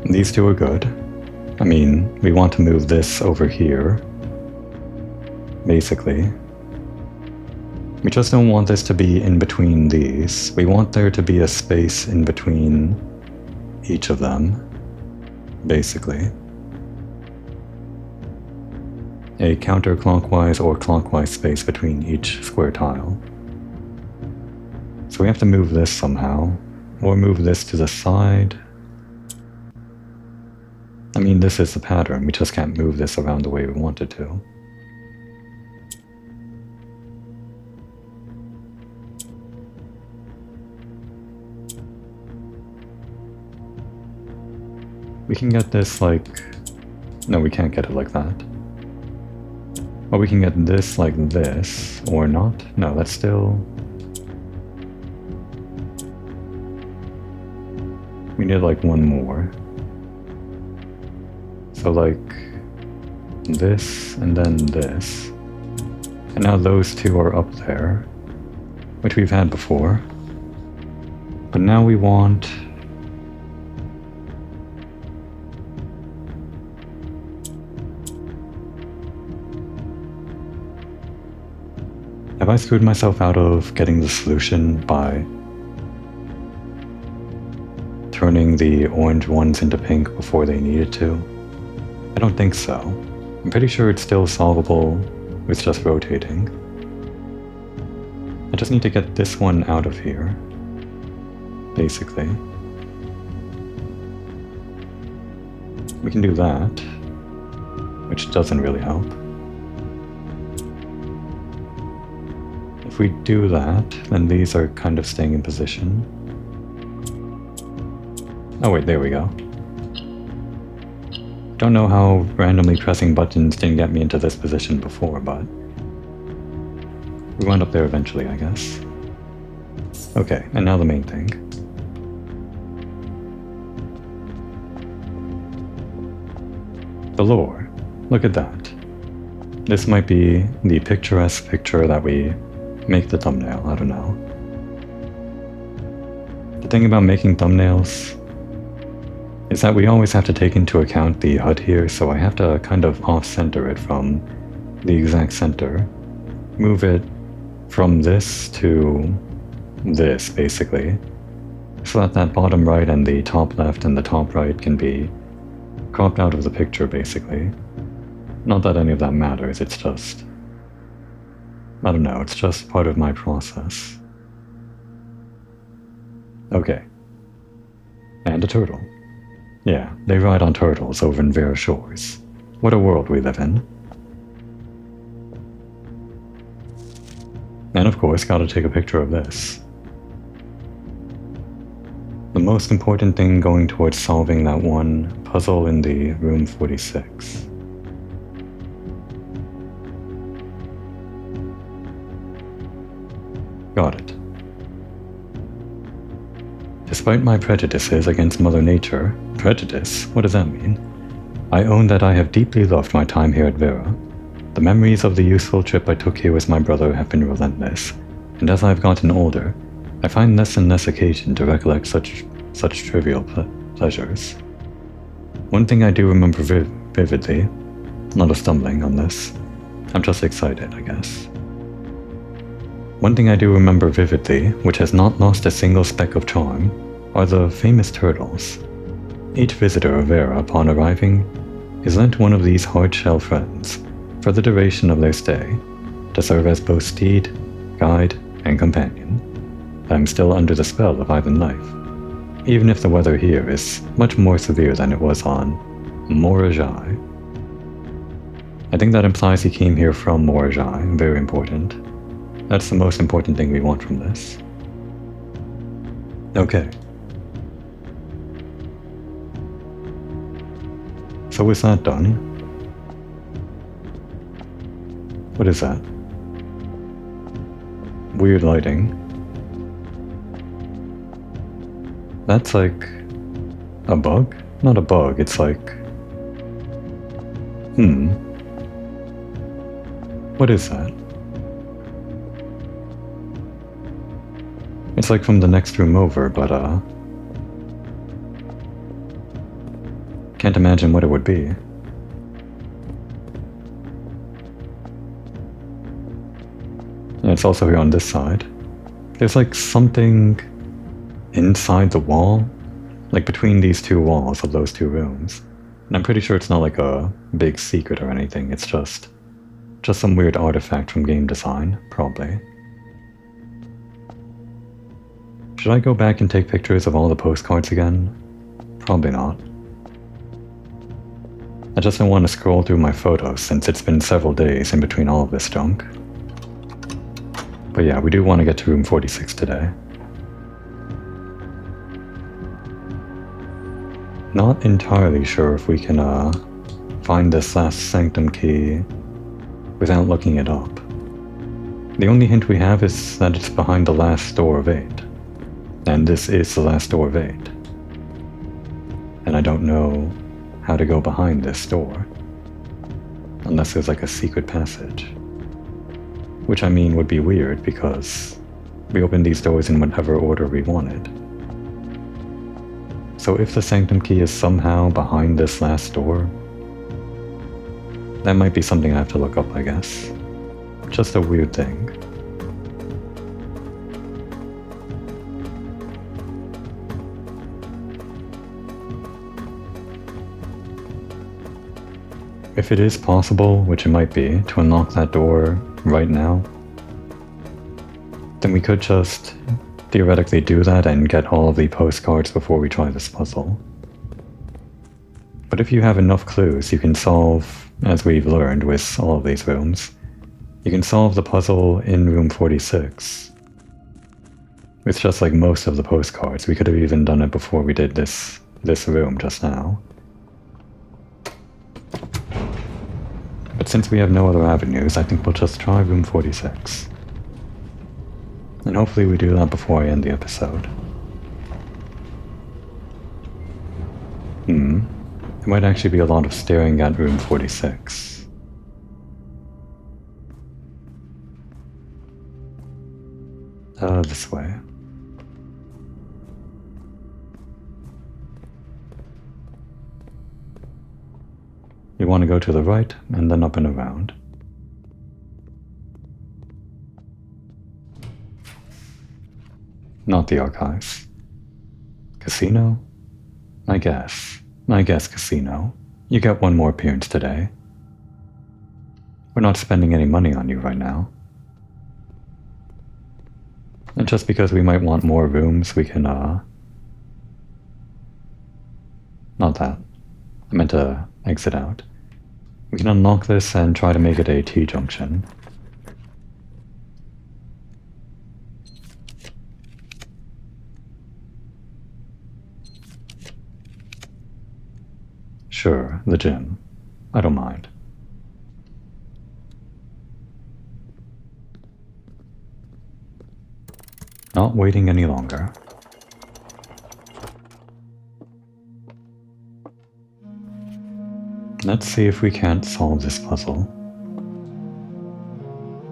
These two are good. I mean, we want to move this over here, basically. We just don't want this to be in between these. We want there to be a space in between each of them, basically. A counterclockwise or clockwise space between each square tile. So we have to move this somehow, or move this to the side. I mean, this is the pattern, we just can't move this around the way we want it to. We can get this like... No, we can't get it like that. Or we can get this like this, or not. No, that's still... We need like one more. So like this and then this. And now those two are up there, which we've had before. But now we want... Have I screwed myself out of getting the solution by turning the orange ones into pink before they needed to? I don't think so. I'm pretty sure it's still solvable with just rotating. I just need to get this one out of here, basically. We can do that, which doesn't really help. if we do that, then these are kind of staying in position. Oh wait, there we go. Don't know how randomly pressing buttons didn't get me into this position before, but we wound up there eventually, I guess. Okay, and now the main thing. The lore. Look at that. This might be the picturesque picture that we make the thumbnail, I don't know. The thing about making thumbnails is that we always have to take into account the HUD here, so I have to kind of off-center it from the exact center. Move it from this to this, basically, so that that bottom right and the top left and the top right can be cropped out of the picture, basically. Not that any of that matters, it's just... I don't know, it's just part of my process. Okay. And a turtle. Yeah, they ride on turtles over in Vera Shores. What a world we live in. And of course, gotta take a picture of this. The most important thing going towards solving that one puzzle in the room 46. Got it. Despite my prejudices against Mother Nature, prejudice? What does that mean? I own that I have deeply loved my time here at Vera. The memories of the useful trip I took here with my brother have been relentless, and as I've gotten older, I find less and less occasion to recollect such trivial pleasures. One thing I do remember vividly, not a stumbling on this, I'm just excited, I guess. One thing I do remember vividly, which has not lost a single speck of charm, are the famous turtles. Each visitor of Vera upon arriving is lent one of these hard-shell friends for the duration of their stay, to serve as both steed, guide, and companion. I'm still under the spell of Island life, even if the weather here is much more severe than it was on Morajai. I think that implies he came here from Morajai, very important. That's the most important thing we want from this. Okay. So with that done, what is that? Weird lighting. That's like a bug? Not a bug, it's like... What is that? It's like from the next room over, but can't imagine what it would be. And it's also here on this side. There's like something inside the wall, like between these two walls of those two rooms. And I'm pretty sure it's not like a big secret or anything, it's just some weird artifact from game design, probably. Should I go back and take pictures of all the postcards again? Probably not. I just don't want to scroll through my photos since it's been several days in between all of this junk. But yeah, we do want to get to room 46 today. Not entirely sure if we can find this last sanctum key without looking it up. The only hint we have is that it's behind the last door of 8. And this is the last door of 8. And I don't know how to go behind this door. Unless there's like a secret passage. Which I mean would be weird because we opened these doors in whatever order we wanted. So if the sanctum key is somehow behind this last door, that might be something I have to look up, I guess. Just a weird thing. If it is possible, which it might be, to unlock that door right now, then we could just theoretically do that and get all of the postcards before we try this puzzle. But if you have enough clues, you can solve, as we've learned with all of these rooms, You can solve the puzzle in room 46. It's just like most of the postcards. We could have even done it before we did this room just now. But since we have no other avenues, I think we'll just try room 46. And hopefully we do that before I end the episode. It might actually be a lot of staring at room 46. This way. You want to go to the right, and then up and around. Not the archives. Casino? I guess casino. You get one more appearance today. We're not spending any money on you right now. And just because we might want more rooms, we can, not that. I meant to exit out. We can unlock this and try to make it a T-junction. Sure, the gym. I don't mind. Not waiting any longer. Let's see if we can't solve this puzzle.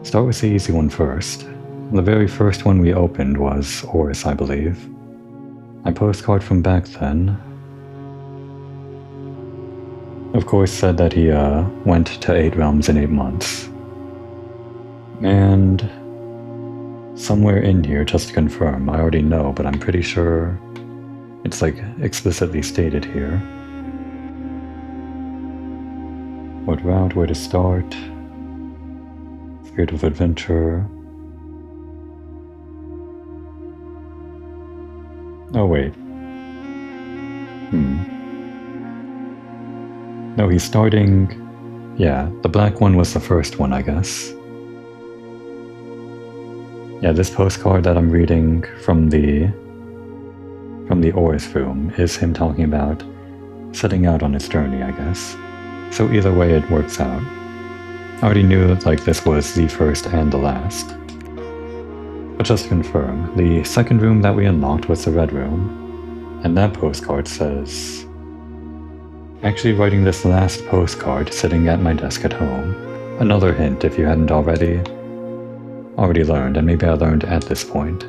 Start with the easy one first. The very first one we opened was Oris, I believe. My postcard from back then, of course, said that he went to 8 realms in 8 months. And somewhere in here, just to confirm, I already know, but I'm pretty sure it's like explicitly stated here. What route, where to start, Spirit of Adventure. Oh wait. No, he's starting... Yeah, the black one was the first one, I guess. Yeah, this postcard that I'm reading from the Oris room is him talking about setting out on his journey, I guess. So either way it works out. I already knew that like this was the first and the last. But just to confirm, the second room that we unlocked was the red room, and that postcard says... Actually writing this last postcard sitting at my desk at home. Another hint if you hadn't already learned, and maybe I learned at this point,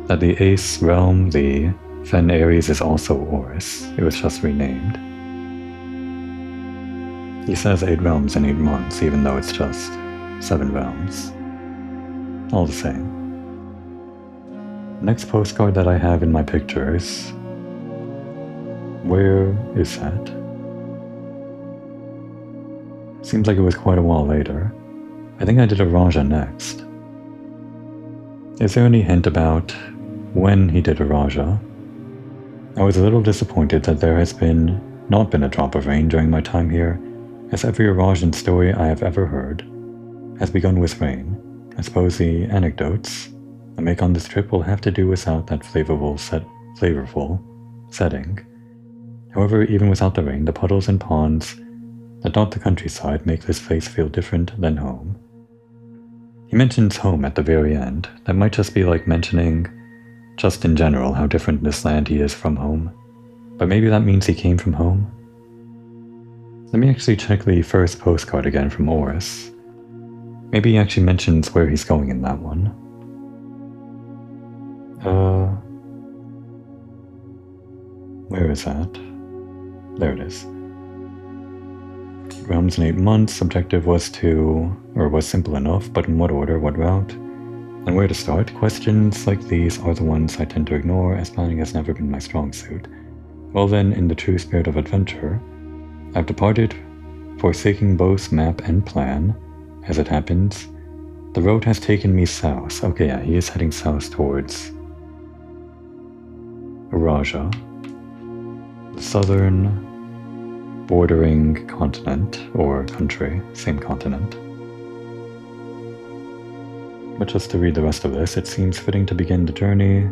that the Ace realm, the Fen Ares, is also Oris. It was just renamed. He says 8 realms in 8 months, even though it's just 7 realms. All the same. Next postcard that I have in my pictures. Where is that? Seems like it was quite a while later. I think I did a Raja next. Is there any hint about when he did a Raja? I was a little disappointed that there has not been a drop of rain during my time here, as every Rajan story I have ever heard has begun with rain. I suppose the anecdotes I make on this trip will have to do without that flavorful setting. However, even without the rain, the puddles and ponds that dot the countryside make this place feel different than home. He mentions home at the very end. That might just be like mentioning, just in general, how different this land he is from home. But maybe that means he came from home? Let me actually check the first postcard again from Oris. Maybe he actually mentions where he's going in that one. Where is that? There it is. Realms in 8 months. Objective was simple enough, but in what order, what route, and where to start? Questions like these are the ones I tend to ignore, as planning has never been my strong suit. Well then, in the true spirit of adventure, I've departed, forsaking both map and plan. As it happens, the road has taken me south. Okay, yeah, he is heading south towards Raja. The southern bordering continent, or country, same continent. But just to read the rest of this, it seems fitting to begin the journey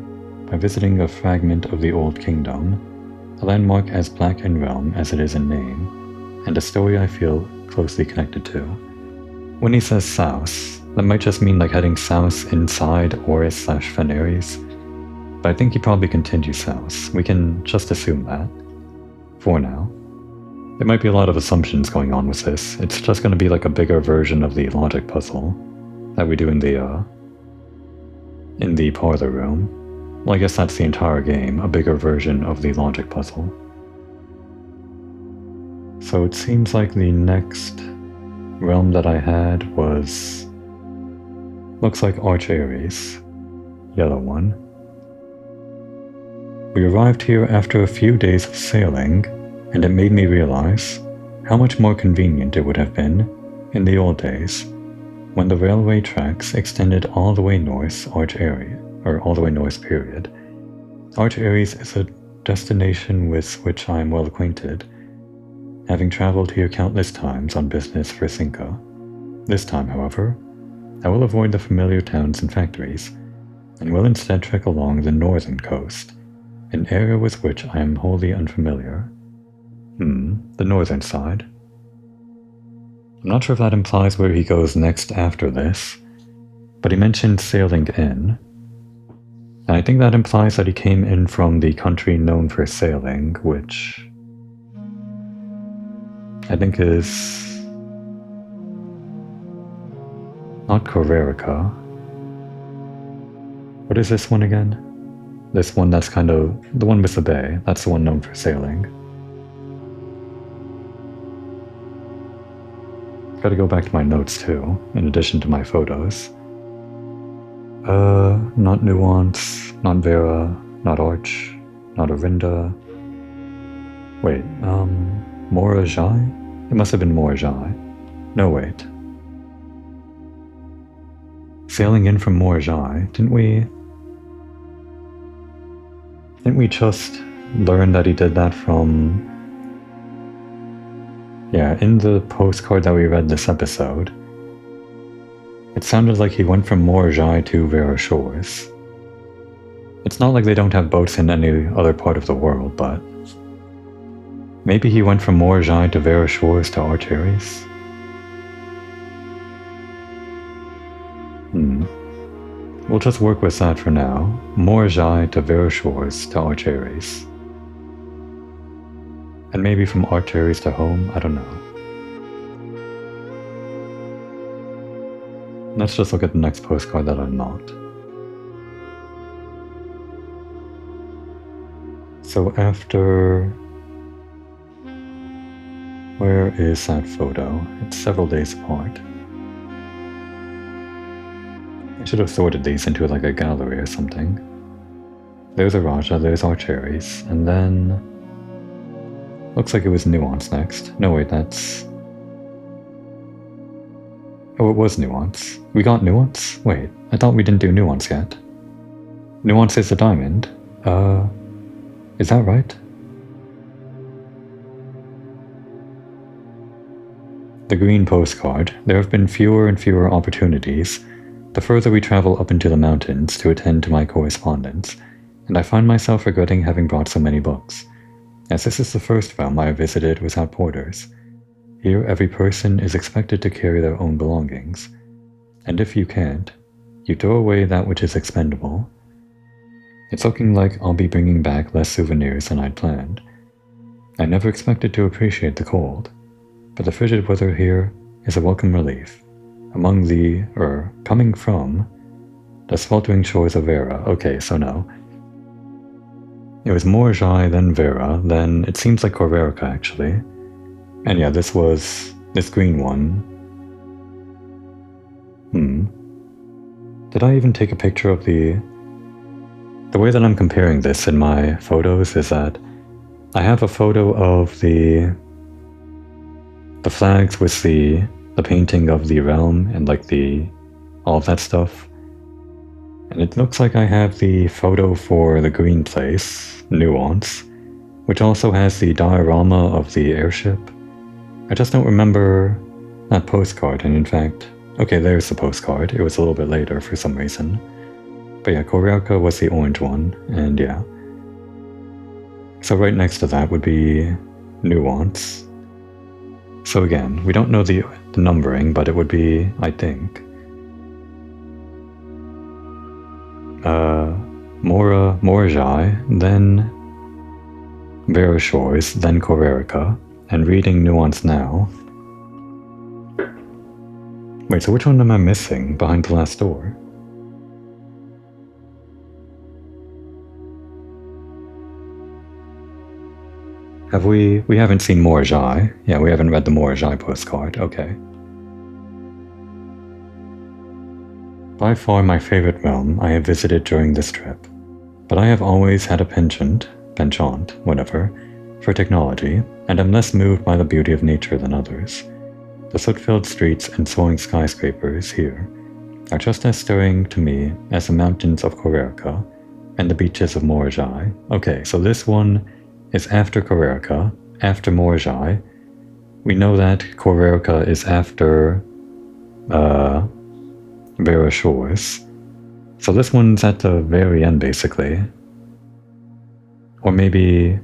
by visiting a fragment of the Old Kingdom, a landmark as black in realm as it is in name, and a story I feel closely connected to. When he says south, that might just mean like heading south inside Oris/Feneris, but I think he probably continues south. We can just assume that, for now. There might be a lot of assumptions going on with this. It's just going to be like a bigger version of the logic puzzle that we do in the parlor room. Well, I guess that's the entire game, a bigger version of the logic puzzle. So it seems like the next realm that I had was... looks like Arch Ares, yellow one. We arrived here after a few days of sailing, and it made me realize how much more convenient it would have been in the old days, when the railway tracks extended all the way north Arch Ares, or all the way north period. Arch Ares is a destination with which I am well acquainted, having traveled here countless times on business for Cinca. This time, however, I will avoid the familiar towns and factories, and will instead trek along the northern coast, an area with which I am wholly unfamiliar. The northern side. I'm not sure if that implies where he goes next after this, but he mentioned sailing in, and I think that implies that he came in from the country known for sailing, which I think is not Corerica. What is this one again? This one that's kind of the one with the bay. That's the one known for sailing. Gotta go back to my notes too, in addition to my photos. Not Nuance, not Vera, not Arch, not Orinda. Wait, Morajai? It must have been Morajai. No, wait. Sailing in from Morajai, didn't we just learn that he did that from... Yeah, in the postcard that we read this episode, it sounded like he went from Morajai to Vera Shores. It's not like they don't have boats in any other part of the world, but maybe he went from Morajai to Vera Shores to Arch Ares? We'll just work with that for now. Morajai to Vera Shores to Arch Ares. And maybe from Arch Ares to home, I don't know. Let's just look at the next postcard that I'm not. So after... Where is that photo? It's several days apart. I should have sorted these into like a gallery or something. There's a Raja, there's Arch Ares, and then... Looks like it was Nuance next. No wait, that's... Oh, it was Nuance. We got Nuance? Wait, I thought we didn't do Nuance yet. Nuance is a diamond. Is that right? The green postcard. There have been fewer and fewer opportunities the further we travel up into the mountains to attend to my correspondence, and I find myself regretting having brought so many books, as this is the first realm I have visited without porters. Here every person is expected to carry their own belongings, and if you can't, you throw away that which is expendable. It's looking like I'll be bringing back less souvenirs than I'd planned. I never expected to appreciate the cold, but the frigid weather here is a welcome relief. Coming from the sweltering shores of Vera. Okay, so no. It was Morajai, then Vera, then it seems like Corerica actually. And yeah, this green one. Did I even take a picture of the way that I'm comparing this in my photos is that I have a photo of the flags with the painting of the realm and like all of that stuff. And it looks like I have the photo for the green place, Nuance, which also has the diorama of the airship. I just don't remember that postcard, and in fact, okay, there's the postcard. It was a little bit later for some reason. But yeah, Korelka was the orange one, and yeah. So right next to that would be Nuance. So again, we don't know the numbering, but it would be, I think, Morajai, then Verashores, then Korelka, and reading Nuance now. Wait, so which one am I missing behind the last door? Have we haven't seen Morajai. Yeah, we haven't read the Morajai postcard, okay. By far my favorite realm I have visited during this trip, but I have always had a penchant, whatever, for technology, and am less moved by the beauty of nature than others. The soot-filled streets and soaring skyscrapers here are just as stirring to me as the mountains of Korelka and the beaches of Morajai. Okay, so this one is after Korelka, after Morajai. We know that Korelka is after Verashores. So this one's at the very end, basically. Or maybe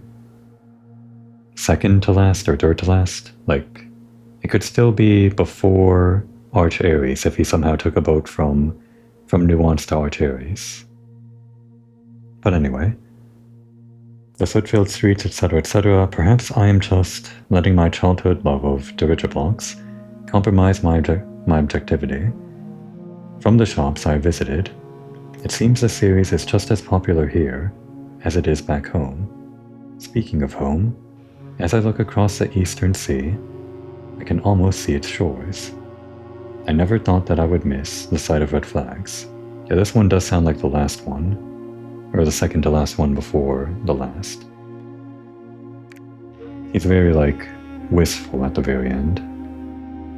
second to last or third to last. Like, it could still be before Arch Ares if he somehow took a boat from Nuance to Arch Ares. But anyway, the soot-filled streets, etc., perhaps I am just letting my childhood love of dirigiblocks compromise my objectivity. From the shops I visited, it seems the series is just as popular here as it is back home. Speaking of home, as I look across the eastern sea, I can almost see its shores. I never thought that I would miss the sight of red flags. Yeah, this one does sound like the last one, or the second to last one before the last. He's very, wistful at the very end.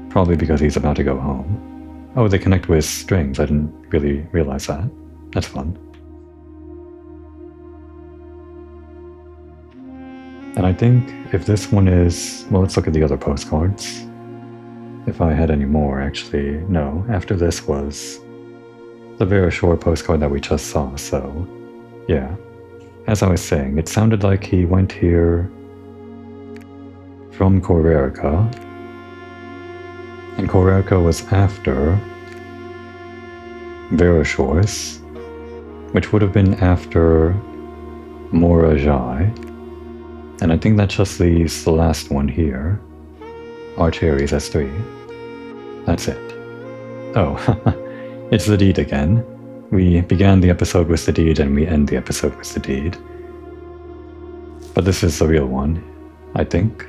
Probably because he's about to go home. Oh, they connect with strings. I didn't really realize that. That's fun. And I think if this one is... Well, let's look at the other postcards. If I had any more, actually. No, after this was the Verashore postcard that we just saw, so... Yeah. As I was saying, it sounded like he went here from Korelka, and Korelka was after Verashores, which would have been after Morajai, and I think that just leaves the last one here, Arch Ares S3. That's it. Oh, it's the deed again. We began the episode with the deed and we end the episode with the deed. But this is the real one, I think.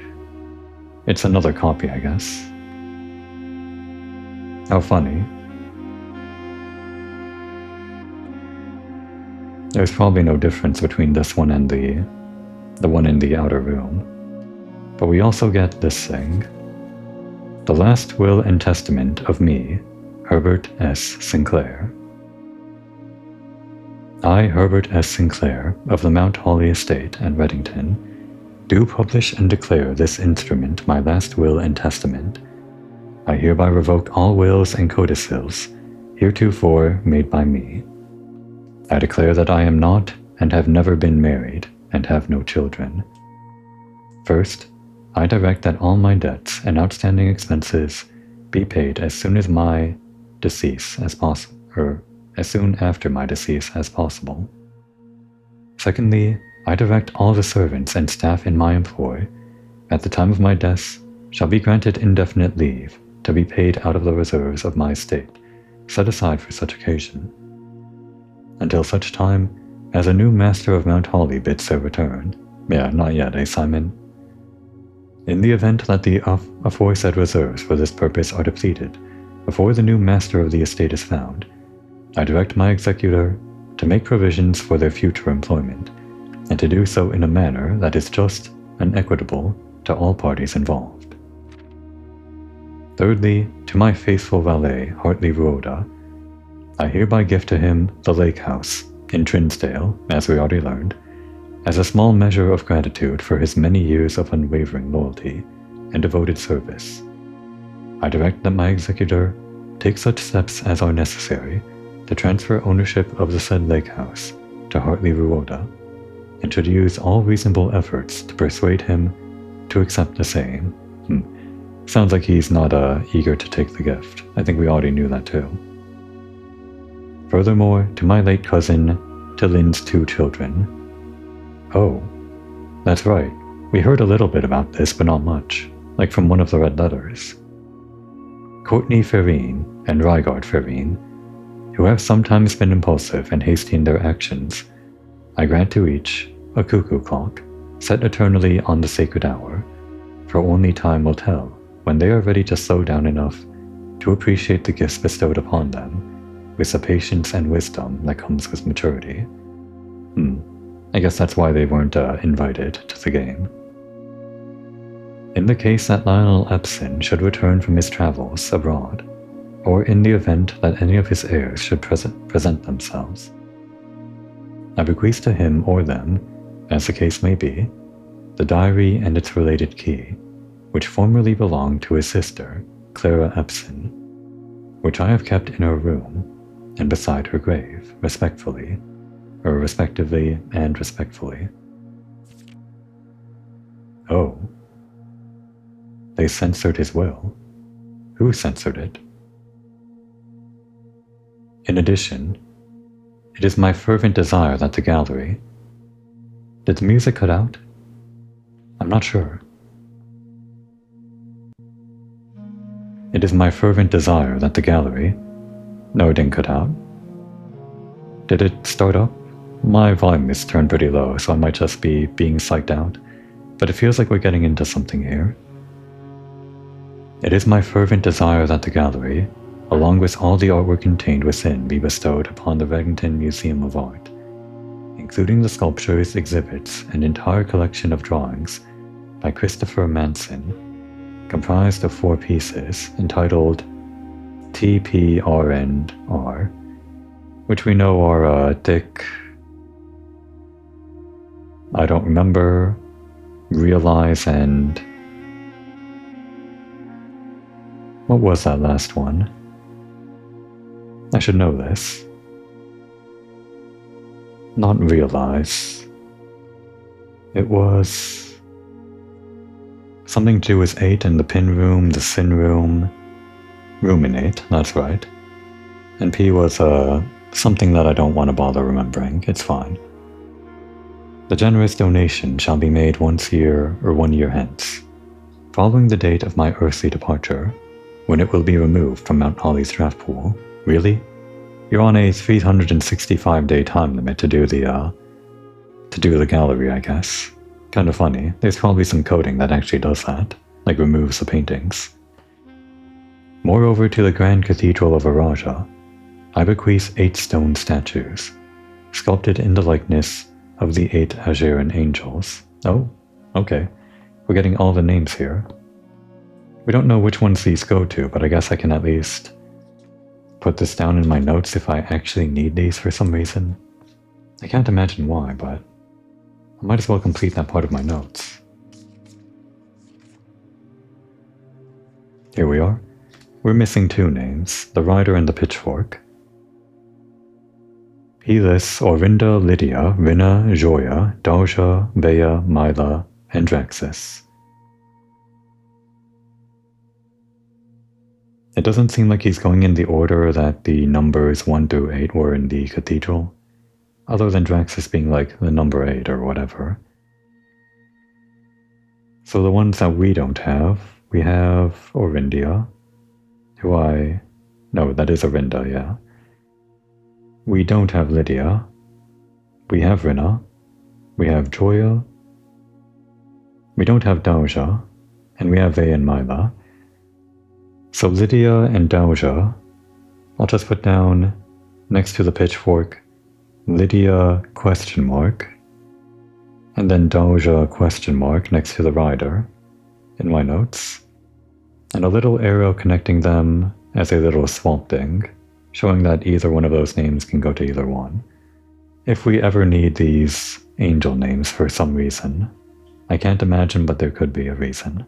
It's another copy, I guess. How funny. There's probably no difference between this one and the one in the outer room. But we also get this thing. The last will and testament of me, Herbert S. Sinclair. I, Herbert S. Sinclair, of the Mount Holly Estate and Reddington, do publish and declare this instrument my last will and testament. I hereby revoke all wills and codicils heretofore made by me. I declare that I am not and have never been married and have no children. First, I direct that all my debts and outstanding expenses be paid as soon as my decease as possible, or as soon after my decease as possible. Secondly, I direct all the servants and staff in my employ, at the time of my death, shall be granted indefinite leave to be paid out of the reserves of my estate, set aside for such occasion, until such time as a new master of Mount Holly bids their return. Yeah, not yet, eh, Simon? In the event that the aforesaid reserves for this purpose are depleted before the new master of the estate is found, I direct my executor to make provisions for their future employment, and to do so in a manner that is just and equitable to all parties involved. Thirdly, to my faithful valet, Hartley Rhoda, I hereby give to him the lake house in Trinsdale, as we already learned, as a small measure of gratitude for his many years of unwavering loyalty and devoted service. I direct that my executor take such steps as are necessary to transfer ownership of the said lake house to Hartley Ruoda, and should use all reasonable efforts to persuade him to accept the same. Sounds like he's not eager to take the gift. I think we already knew that too. Furthermore, to my late cousin, to Lynn's 2 children. Oh, that's right. We heard a little bit about this, but not much, like from one of the red letters. Courtney Ferrine and Rygard Ferrine, who have sometimes been impulsive and hasty in their actions, I grant to each a cuckoo clock, set eternally on the sacred hour, for only time will tell when they are ready to slow down enough to appreciate the gifts bestowed upon them, with the patience and wisdom that comes with maturity. I guess that's why they weren't invited to the game. In the case that Lionel Epson should return from his travels abroad, or in the event that any of his heirs should present themselves, I bequeath to him or them, as the case may be, the diary and its related key, which formerly belonged to his sister, Clara Epson, which I have kept in her room and beside her grave, respectively and respectfully. Oh. They censored his will. Who censored it? In addition, it is my fervent desire that the gallery... Did the music cut out? I'm not sure. It is my fervent desire that the gallery... No, it didn't cut out. Did it start up? My volume is turned pretty low, so I might just be being psyched out, but it feels like we're getting into something here. It is my fervent desire that the gallery, along with all the artwork contained within, be bestowed upon the Reddington Museum of Art, including the sculptures, exhibits, and entire collection of drawings by Christopher Manson, comprised of 4 pieces entitled TPR&R, which we know are Dick... I don't remember, Realize, and... What was that last one? I should know this. Not Realize. It was... something to do with 8 and the pin room, the sin room... Ruminate, that's right. And P was something that I don't want to bother remembering, it's fine. The generous donation shall be made once a year or 1 year hence, following the date of my earthly departure, when it will be removed from Mount Holly's draft pool. Really? You're on a 365-day time limit to do the gallery, I guess. Kind of funny. There's probably some coding that actually does that, like removes the paintings. Moreover, to the Grand Cathedral of Araja, I bequeath 8 stone statues, sculpted in the likeness of the 8 Azurean angels. Oh, okay. We're getting all the names here. We don't know which ones these go to, but I guess I can at least put this down in my notes if I actually need these for some reason. I can't imagine why, but I might as well complete that part of my notes. Here we are. We're missing 2 names, the rider and the pitchfork. Helis, Orinda, Lydia, Rina, Joya, Darja, Bea, Mila, and Draxus. It doesn't seem like he's going in the order that the numbers 1 through 8 were in the cathedral, other than Draxus being like the number 8 or whatever. So the ones that we don't have, we have Orindia, no, that is Orinda, yeah. We don't have Lydia. We have Rina. We have Joya. We don't have Dauja. And we have Vey and Mila. So Lydia and Dauja, I'll just put down next to the pitchfork, Lydia ? And then Dauja ? Next to the rider in my notes. And a little arrow connecting them as a little swamp thing, showing that either one of those names can go to either one. If we ever need these angel names for some reason. I can't imagine, but there could be a reason.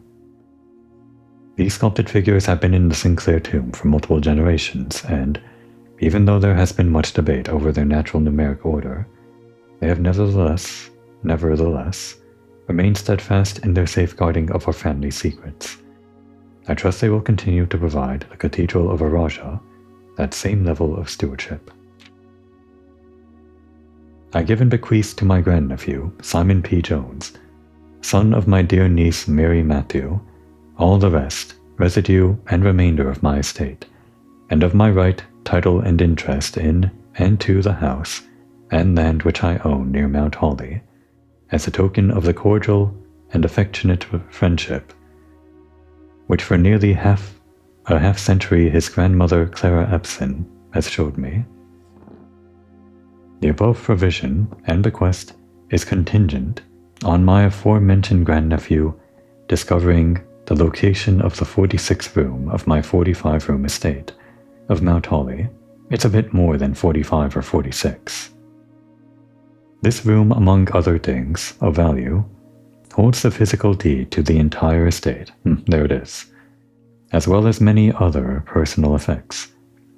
These sculpted figures have been in the Sinclair tomb for multiple generations, and even though there has been much debate over their natural numeric order, they have nevertheless, remained steadfast in their safeguarding of our family's secrets. I trust they will continue to provide the Cathedral of Araja that same level of stewardship. I give and bequeath to my grandnephew, Simon P. Jones, son of my dear niece Mary Matthew, all the rest, residue, and remainder of my estate, and of my right, title, and interest in and to the house and land which I own near Mount Holly, as a token of the cordial and affectionate friendship which for nearly a half century his grandmother Clara Epson has showed me. The above provision and bequest is contingent on my aforementioned grandnephew discovering the location of the 46th room of my 45-room estate of Mount Holly. It's a bit more than 45 or 46. This room, among other things of value, holds the physical deed to the entire estate, there it is, as well as many other personal effects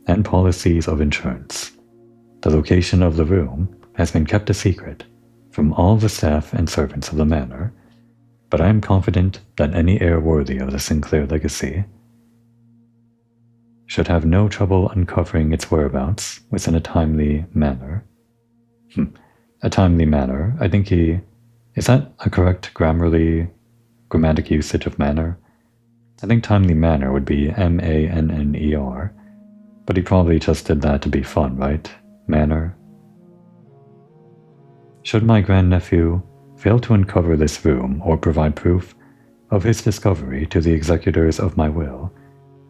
and policies of insurance. The location of the room has been kept a secret from all the staff and servants of the manor, but I am confident that any heir worthy of the Sinclair legacy should have no trouble uncovering its whereabouts within a timely manner. A timely manner, I think is that a correct grammatic usage of manner? I think timely manner would be M-A-N-N-E-R, but he probably just did that to be fun, right? Manner. Should my grandnephew fail to uncover this room or provide proof of his discovery to the executors of my will,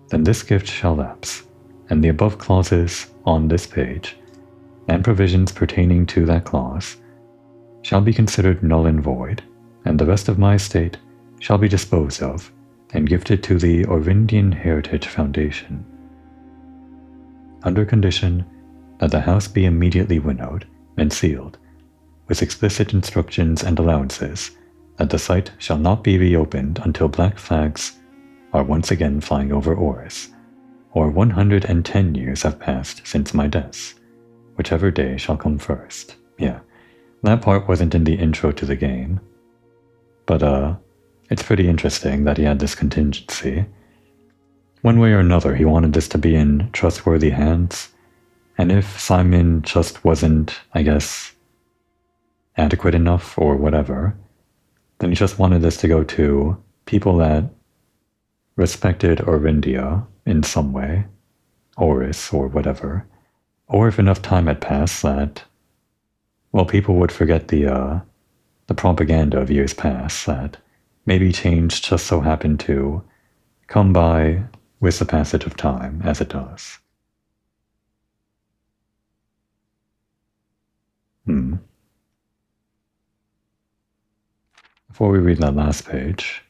then this gift shall lapse, and the above clauses on this page, and provisions pertaining to that clause, shall be considered null and void, and the rest of my estate shall be disposed of and gifted to the Orindian Heritage Foundation, under condition that the house be immediately winnowed and sealed, with explicit instructions and allowances that the site shall not be reopened until black flags are once again flying over Oris, or 110 years have passed since my death, whichever day shall come first. Yeah, that part wasn't in the intro to the game, but it's pretty interesting that he had this contingency. One way or another, he wanted this to be in trustworthy hands, and if Simon just wasn't, I guess, adequate enough or whatever, then he just wanted this to go to people that respected Orindia in some way, Oris or whatever, or if enough time had passed that, well, people would forget the propaganda of years past that maybe change just so happened to come by with the passage of time, as it does. Before we read that last page,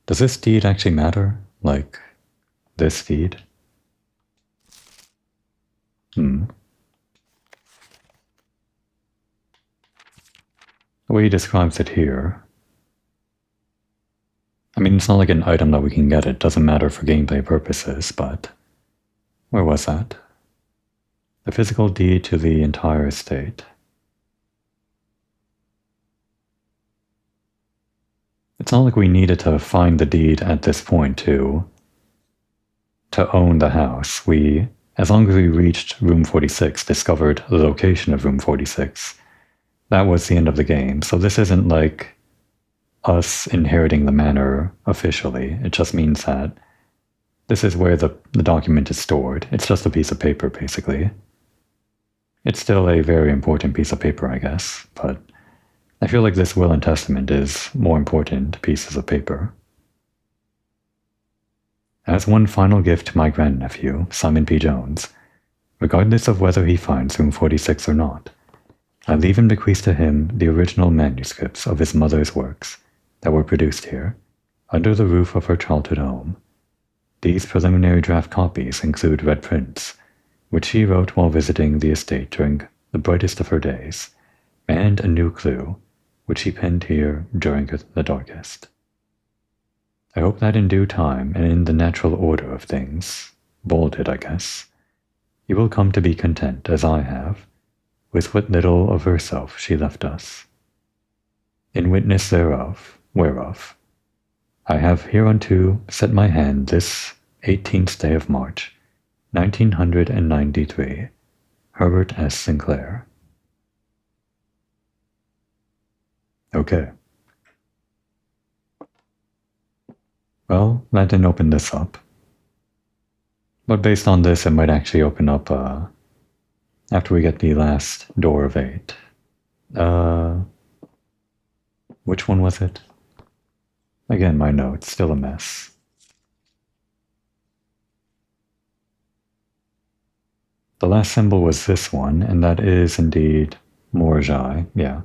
does this deed actually matter? Like, this deed? The way he describes it here, I mean, it's not like an item that we can get. It doesn't matter for gameplay purposes, but where was that? The physical deed to the entire estate. It's not like we needed to find the deed at this point to own the house. As long as we reached room 46, discovered the location of room 46, that was the end of the game. So this isn't like us inheriting the manor officially. It just means that this is where the document is stored. It's just a piece of paper, basically. It's still a very important piece of paper, I guess, but I feel like this will and testament is more important pieces of paper. As one final gift to my grandnephew, Simon P. Jones, regardless of whether he finds room 46 or not, I leave and bequeath to him the original manuscripts of his mother's works that were produced here, under the roof of her childhood home. These preliminary draft copies include red prints, which she wrote while visiting the estate during the brightest of her days, and a new clue, which he penned here during the darkest. I hope that in due time and in the natural order of things, bolded, I guess, you will come to be content, as I have, with what little of herself she left us. In witness thereof, whereof, I have hereunto set my hand this 18th day of March, 1993, Herbert S. Sinclair. Okay. Well, that didn't open this up. But based on this, it might actually open up after we get the last door of 8. Which one was it? Again, my notes, still a mess. The last symbol was this one, and that is indeed Morjai. Yeah,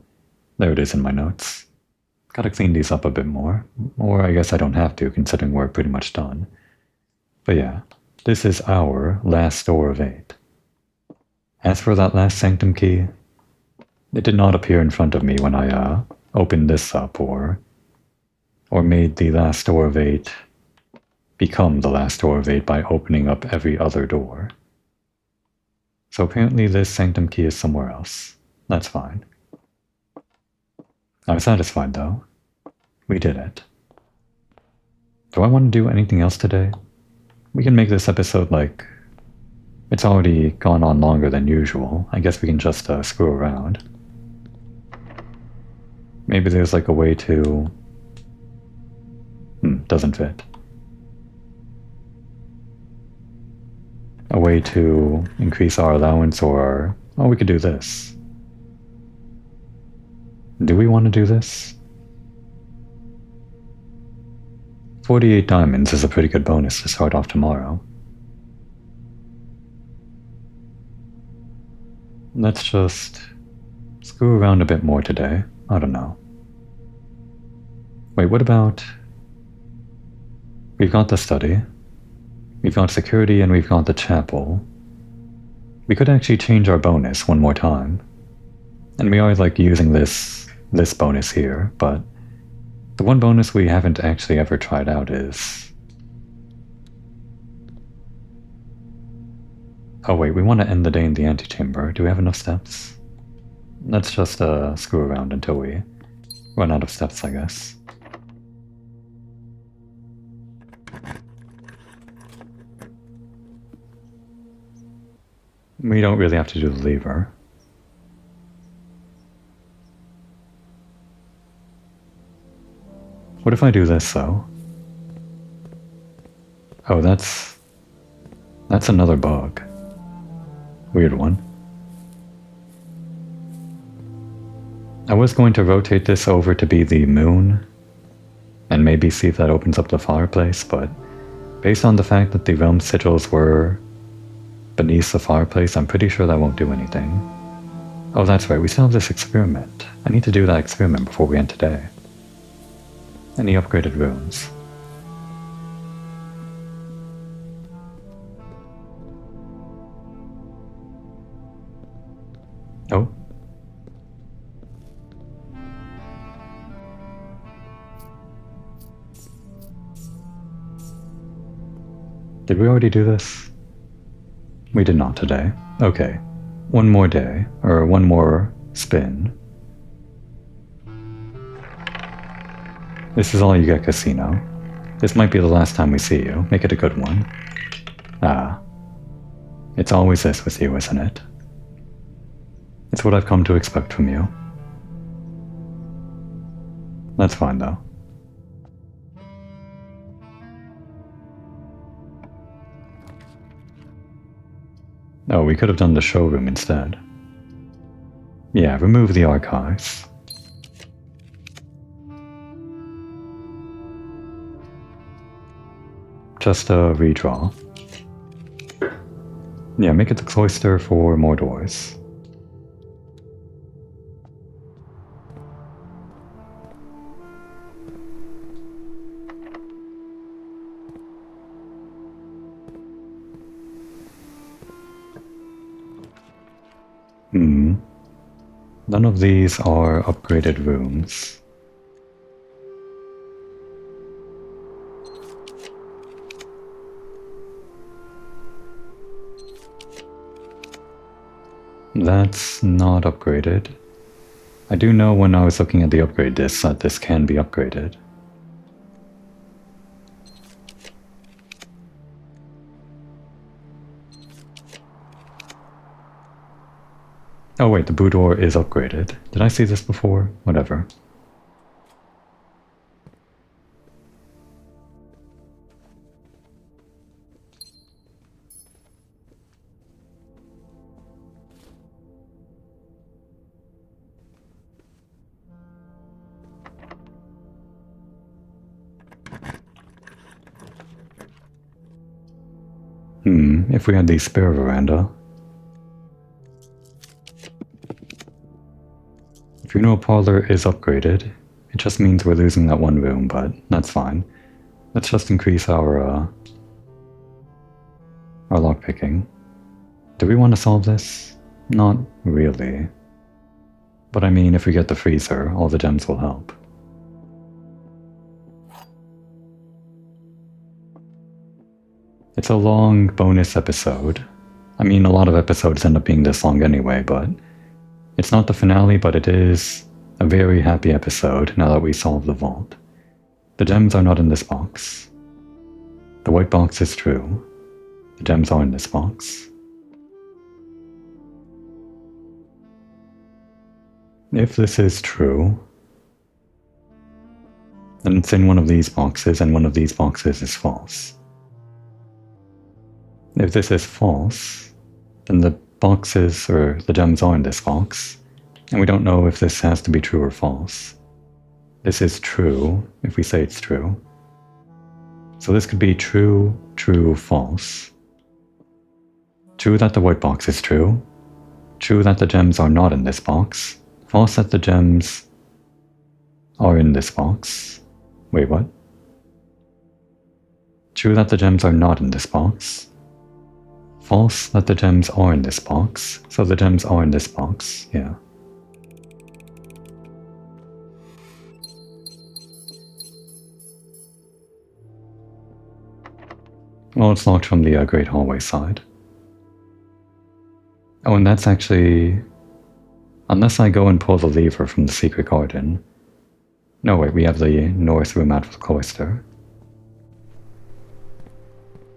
there it is in my notes. Gotta clean these up a bit more. Or I guess I don't have to, considering we're pretty much done. But yeah, this is our last door of 8. As for that last sanctum key, it did not appear in front of me when I opened this up or made the last door of 8 become the last door of 8 by opening up every other door. So apparently this sanctum key is somewhere else. That's fine. I'm satisfied though. We did it. Do I want to do anything else today? We can make this episode like... It's already gone on longer than usual. I guess we can just screw around. Maybe there's like a way to... doesn't fit. A way to increase our allowance or... Oh, we could do this. Do we want to do this? 48 diamonds is a pretty good bonus to start off tomorrow. Let's just screw around a bit more today. I don't know. Wait, what about... We've got the study, we've got security, and we've got the chapel. We could actually change our bonus one more time. And we are like using this bonus here, but the one bonus we haven't actually ever tried out is... Oh wait, we want to end the day in the antechamber. Do we have enough steps? Let's just screw around until we run out of steps, I guess. We don't really have to do the lever. What if I do this, though? Oh, that's another bug. Weird one. I was going to rotate this over to be the moon, and maybe see if that opens up the fireplace, but based on the fact that the realm sigils were beneath the fireplace, I'm pretty sure that won't do anything. Oh, that's right, we still have this experiment. I need to do that experiment before we end today. Any upgraded rooms? Oh. Did we already do this? We did not today. Okay. One more day, or one more spin. This is all you get, Casino. This might be the last time we see you. Make it a good one. Ah. It's always this with you, isn't it? It's what I've come to expect from you. That's fine, though. Oh, we could have done the showroom instead. Yeah, remove the archives. Just a redraw. Yeah, make it the cloister for more doors. None of these are upgraded rooms. That's not upgraded. I do know when I was looking at the upgrade disc that this can be upgraded. Oh wait, the boudoir is upgraded. Did I see this before? Whatever. If we had the spare veranda. Funeral parlor is upgraded. It just means we're losing that one room, but that's fine. Let's just increase our lockpicking. Do we want to solve this? Not really. But I mean, if we get the freezer, all the gems will help. It's a long bonus episode. I mean, a lot of episodes end up being this long anyway, but it's not the finale, but it is a very happy episode now that we solved the vault. The gems are not in this box. The white box is true. The gems are in this box. If this is true, then it's in one of these boxes, and one of these boxes is false. If this is false, then the boxes, or the gems are in this box, and we don't know if this has to be true or false. This is true, if we say it's true. So this could be true, true, false. True that the white box is true. True that the gems are not in this box. False that the gems are in this box. Wait, what? True that the gems are not in this box. False that the gems are in this box. So the gems are in this box, yeah. Well, it's locked from the Great Hallway side. Oh, and that's actually... Unless I go and pull the lever from the secret garden. No, wait, we have the north room out of the cloister.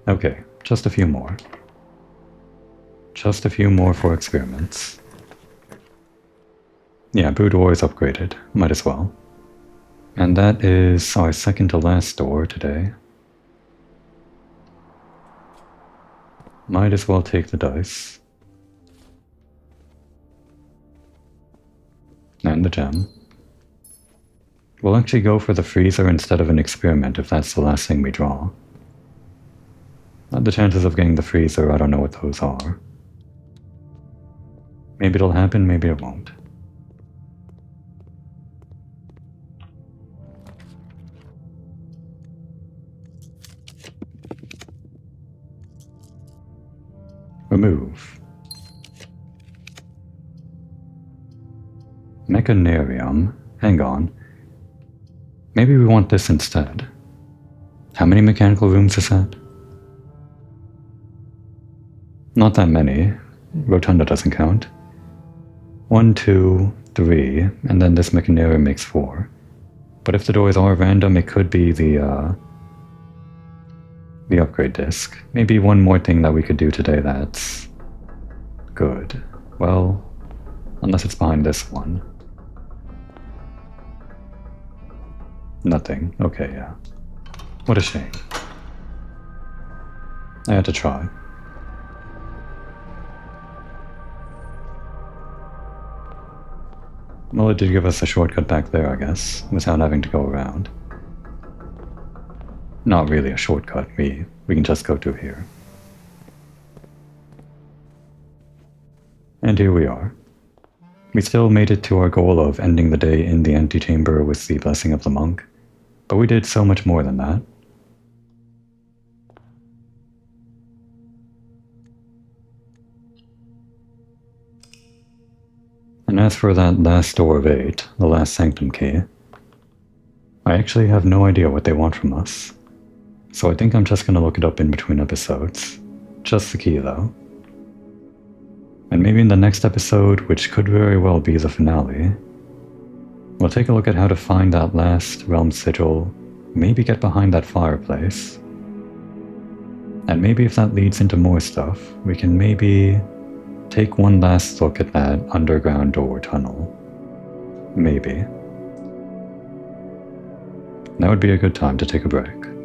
Okay, just a few more. Just a few more for experiments. Yeah, boudoir is upgraded. Might as well. And that is our second to last door today. Might as well take the dice. And the gem. We'll actually go for the freezer instead of an experiment if that's the last thing we draw. The chances of getting the freezer, I don't know what those are. Maybe it'll happen, maybe it won't. Remove. Mechanarium. Hang on. Maybe we want this instead. How many mechanical rooms is that? Not that many. Rotunda doesn't count. 1, 2, 3, and then this mechanarium makes 4. But if the doors are random, it could be the upgrade disc. Maybe one more thing that we could do today that's good. Well, unless it's behind this one. Nothing. Okay, yeah. What a shame. I had to try. Well, it did give us a shortcut back there, I guess, without having to go around. Not really a shortcut, we can just go through here. And here we are. We still made it to our goal of ending the day in the antechamber with the blessing of the monk, but we did so much more than that. And as for that last door of 8, the last sanctum key, I actually have no idea what they want from us. So I think I'm just gonna look it up in between episodes. Just the key though. And maybe in the next episode, which could very well be the finale, we'll take a look at how to find that last realm sigil, maybe get behind that fireplace. And maybe if that leads into more stuff, we can maybe take one last look at that underground door tunnel. Maybe. That would be a good time to take a break.